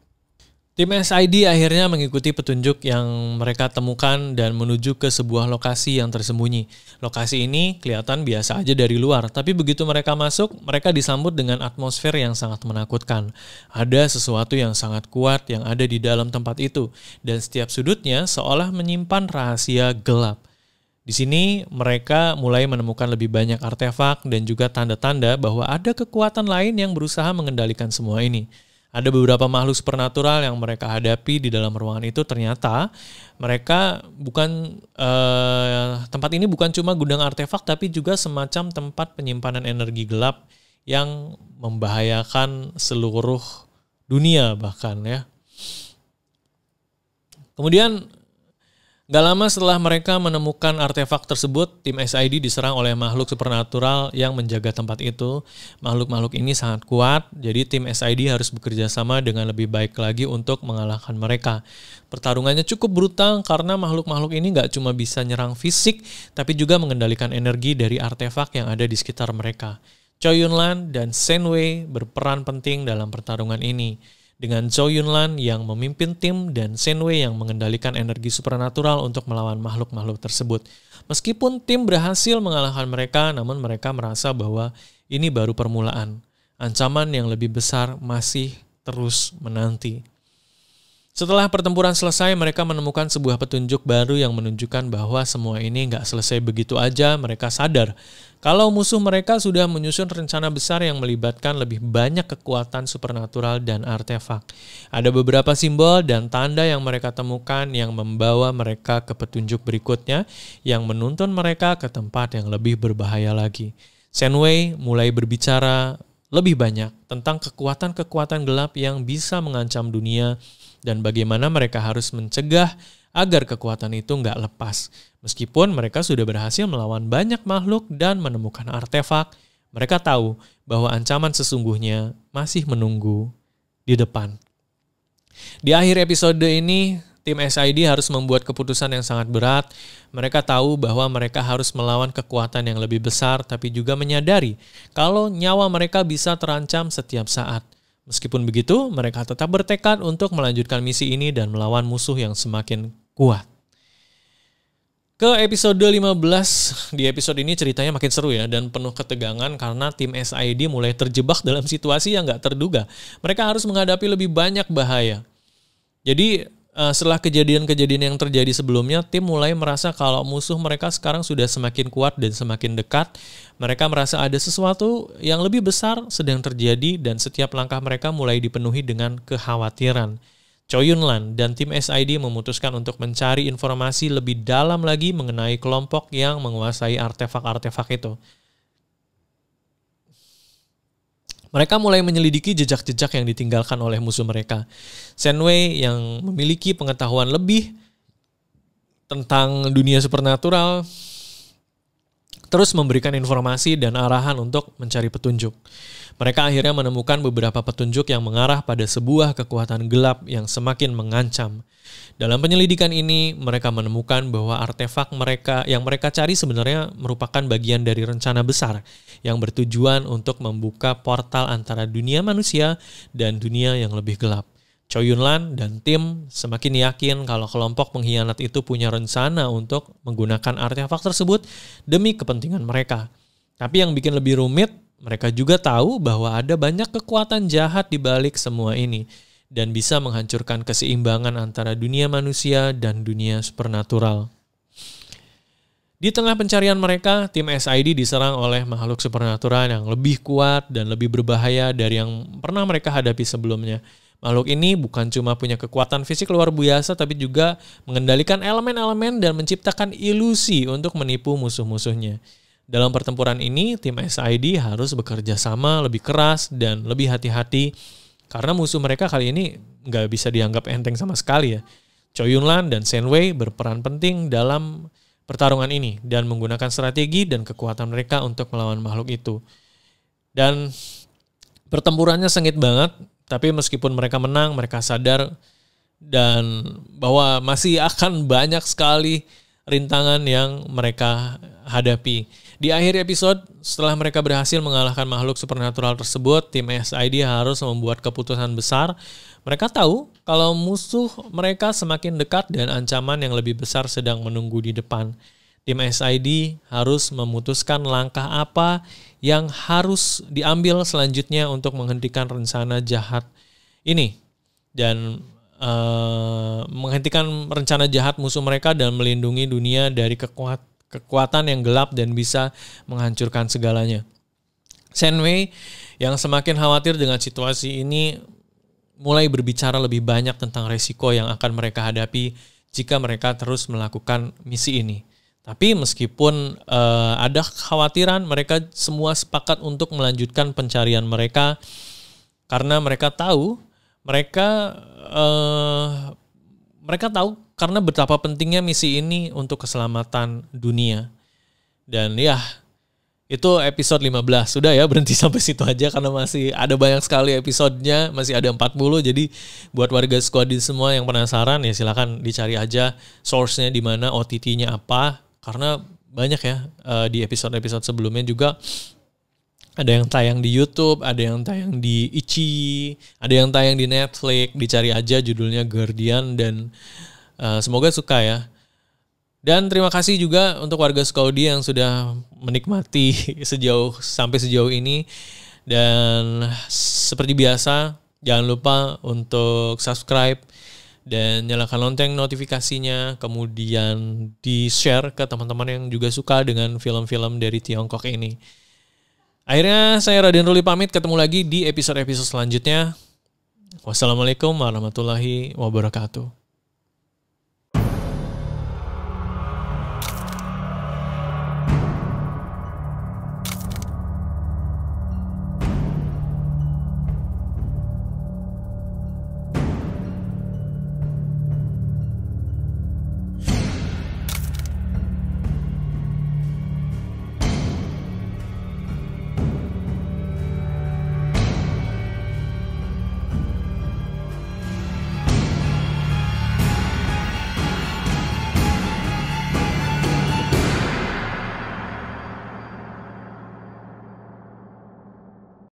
Tim SID akhirnya mengikuti petunjuk yang mereka temukan dan menuju ke sebuah lokasi yang tersembunyi. Lokasi ini kelihatan biasa aja dari luar, tapi begitu mereka masuk, mereka disambut dengan atmosfer yang sangat menakutkan. Ada sesuatu yang sangat kuat yang ada di dalam tempat itu, dan setiap sudutnya seolah menyimpan rahasia gelap. Di sini mereka mulai menemukan lebih banyak artefak dan juga tanda-tanda bahwa ada kekuatan lain yang berusaha mengendalikan semua ini. Ada beberapa makhluk supernatural yang mereka hadapi di dalam ruangan itu. Ternyata mereka tempat ini bukan cuma gudang artefak, tapi juga semacam tempat penyimpanan energi gelap yang membahayakan seluruh dunia bahkan ya. Kemudian gak lama setelah mereka menemukan artefak tersebut, tim SID diserang oleh makhluk supernatural yang menjaga tempat itu. Makhluk-makhluk ini sangat kuat, jadi tim SID harus bekerja sama dengan lebih baik lagi untuk mengalahkan mereka. Pertarungannya cukup brutal karena makhluk-makhluk ini gak cuma bisa nyerang fisik, tapi juga mengendalikan energi dari artefak yang ada di sekitar mereka. Choi Yun-lan dan Shen Wei berperan penting dalam pertarungan ini. Dengan Choi Yun-lan yang memimpin tim dan Shen Wei yang mengendalikan energi supernatural untuk melawan makhluk-makhluk tersebut. Meskipun tim berhasil mengalahkan mereka, namun mereka merasa bahwa ini baru permulaan. Ancaman yang lebih besar masih terus menanti. Setelah pertempuran selesai, mereka menemukan sebuah petunjuk baru yang menunjukkan bahwa semua ini nggak selesai begitu aja. Mereka sadar kalau musuh mereka sudah menyusun rencana besar yang melibatkan lebih banyak kekuatan supernatural dan artefak. Ada beberapa simbol dan tanda yang mereka temukan yang membawa mereka ke petunjuk berikutnya yang menuntun mereka ke tempat yang lebih berbahaya lagi. Shen Wei mulai berbicara lebih banyak tentang kekuatan-kekuatan gelap yang bisa mengancam dunia dan bagaimana mereka harus mencegah agar kekuatan itu nggak lepas. Meskipun mereka sudah berhasil melawan banyak makhluk dan menemukan artefak, mereka tahu bahwa ancaman sesungguhnya masih menunggu di depan. Di akhir episode ini, tim SID harus membuat keputusan yang sangat berat. Mereka tahu bahwa mereka harus melawan kekuatan yang lebih besar, tapi juga menyadari kalau nyawa mereka bisa terancam setiap saat. Meskipun begitu, mereka tetap bertekad untuk melanjutkan misi ini dan melawan musuh yang semakin kuat. Ke episode 15, di episode ini ceritanya makin seru ya dan penuh ketegangan karena tim SID mulai terjebak dalam situasi yang gak terduga. Mereka harus menghadapi lebih banyak bahaya. Jadi setelah kejadian-kejadian yang terjadi sebelumnya, tim mulai merasa kalau musuh mereka sekarang sudah semakin kuat dan semakin dekat. Mereka merasa ada sesuatu yang lebih besar sedang terjadi dan setiap langkah mereka mulai dipenuhi dengan kekhawatiran. Choi Yun-lan dan tim SID memutuskan untuk mencari informasi lebih dalam lagi mengenai kelompok yang menguasai artefak-artefak itu. Mereka mulai menyelidiki jejak-jejak yang ditinggalkan oleh musuh mereka. Shen Wei yang memiliki pengetahuan lebih tentang dunia supernatural terus memberikan informasi dan arahan untuk mencari petunjuk. Mereka akhirnya menemukan beberapa petunjuk yang mengarah pada sebuah kekuatan gelap yang semakin mengancam. Dalam penyelidikan ini, mereka menemukan bahwa artefak yang mereka cari sebenarnya merupakan bagian dari rencana besar yang bertujuan untuk membuka portal antara dunia manusia dan dunia yang lebih gelap. Choi Yun-lan dan tim semakin yakin kalau kelompok pengkhianat itu punya rencana untuk menggunakan artefak tersebut demi kepentingan mereka. Tapi yang bikin lebih rumit, mereka juga tahu bahwa ada banyak kekuatan jahat di balik semua ini dan bisa menghancurkan keseimbangan antara dunia manusia dan dunia supernatural. Di tengah pencarian mereka, tim SID diserang oleh makhluk supernatural yang lebih kuat dan lebih berbahaya dari yang pernah mereka hadapi sebelumnya. Makhluk ini bukan cuma punya kekuatan fisik luar biasa, tapi juga mengendalikan elemen-elemen dan menciptakan ilusi untuk menipu musuh-musuhnya. Dalam pertempuran ini, tim SID harus bekerja sama lebih keras dan lebih hati-hati karena musuh mereka kali ini nggak bisa dianggap enteng sama sekali ya. Choi Yun-lan dan Shen Wei berperan penting dalam pertarungan ini dan menggunakan strategi dan kekuatan mereka untuk melawan makhluk itu. Dan pertempurannya sengit banget, tapi meskipun mereka menang, mereka sadar dan bahwa masih akan banyak sekali rintangan yang mereka hadapi. Di akhir episode, setelah mereka berhasil mengalahkan makhluk supernatural tersebut, tim SID harus membuat keputusan besar. Mereka tahu kalau musuh mereka semakin dekat dan ancaman yang lebih besar sedang menunggu di depan. Tim SID harus memutuskan langkah apa yang harus diambil selanjutnya untuk menghentikan rencana jahat ini dan menghentikan rencana jahat musuh mereka dan melindungi dunia dari kekuatan yang gelap dan bisa menghancurkan segalanya. Shenwei yang semakin khawatir dengan situasi ini mulai berbicara lebih banyak tentang resiko yang akan mereka hadapi jika mereka terus melakukan misi ini. Tapi meskipun ada kekhawatiran, mereka semua sepakat untuk melanjutkan pencarian mereka karena mereka tahu karena betapa pentingnya misi ini untuk keselamatan dunia. Dan ya, itu episode 15. Sudah ya, berhenti sampai situ aja karena masih ada banyak sekali episodenya, masih ada 40. Jadi buat warga Squadin semua yang penasaran ya silakan dicari aja source-nya di mana, OTT-nya apa. Karena banyak ya di episode-episode sebelumnya juga ada yang tayang di YouTube, ada yang tayang di Ichi, ada yang tayang di Netflix. Dicari aja judulnya Guardian dan semoga suka ya. Dan terima kasih juga untuk warga Skaudi yang sudah menikmati sampai sejauh ini. Dan seperti biasa, jangan lupa untuk subscribe dan nyalakan lonceng notifikasinya. Kemudian di-share ke teman-teman yang juga suka dengan film-film dari Tiongkok ini. Akhirnya saya Raden Ruli pamit, ketemu lagi di episode-episode selanjutnya. Wassalamualaikum warahmatullahi wabarakatuh.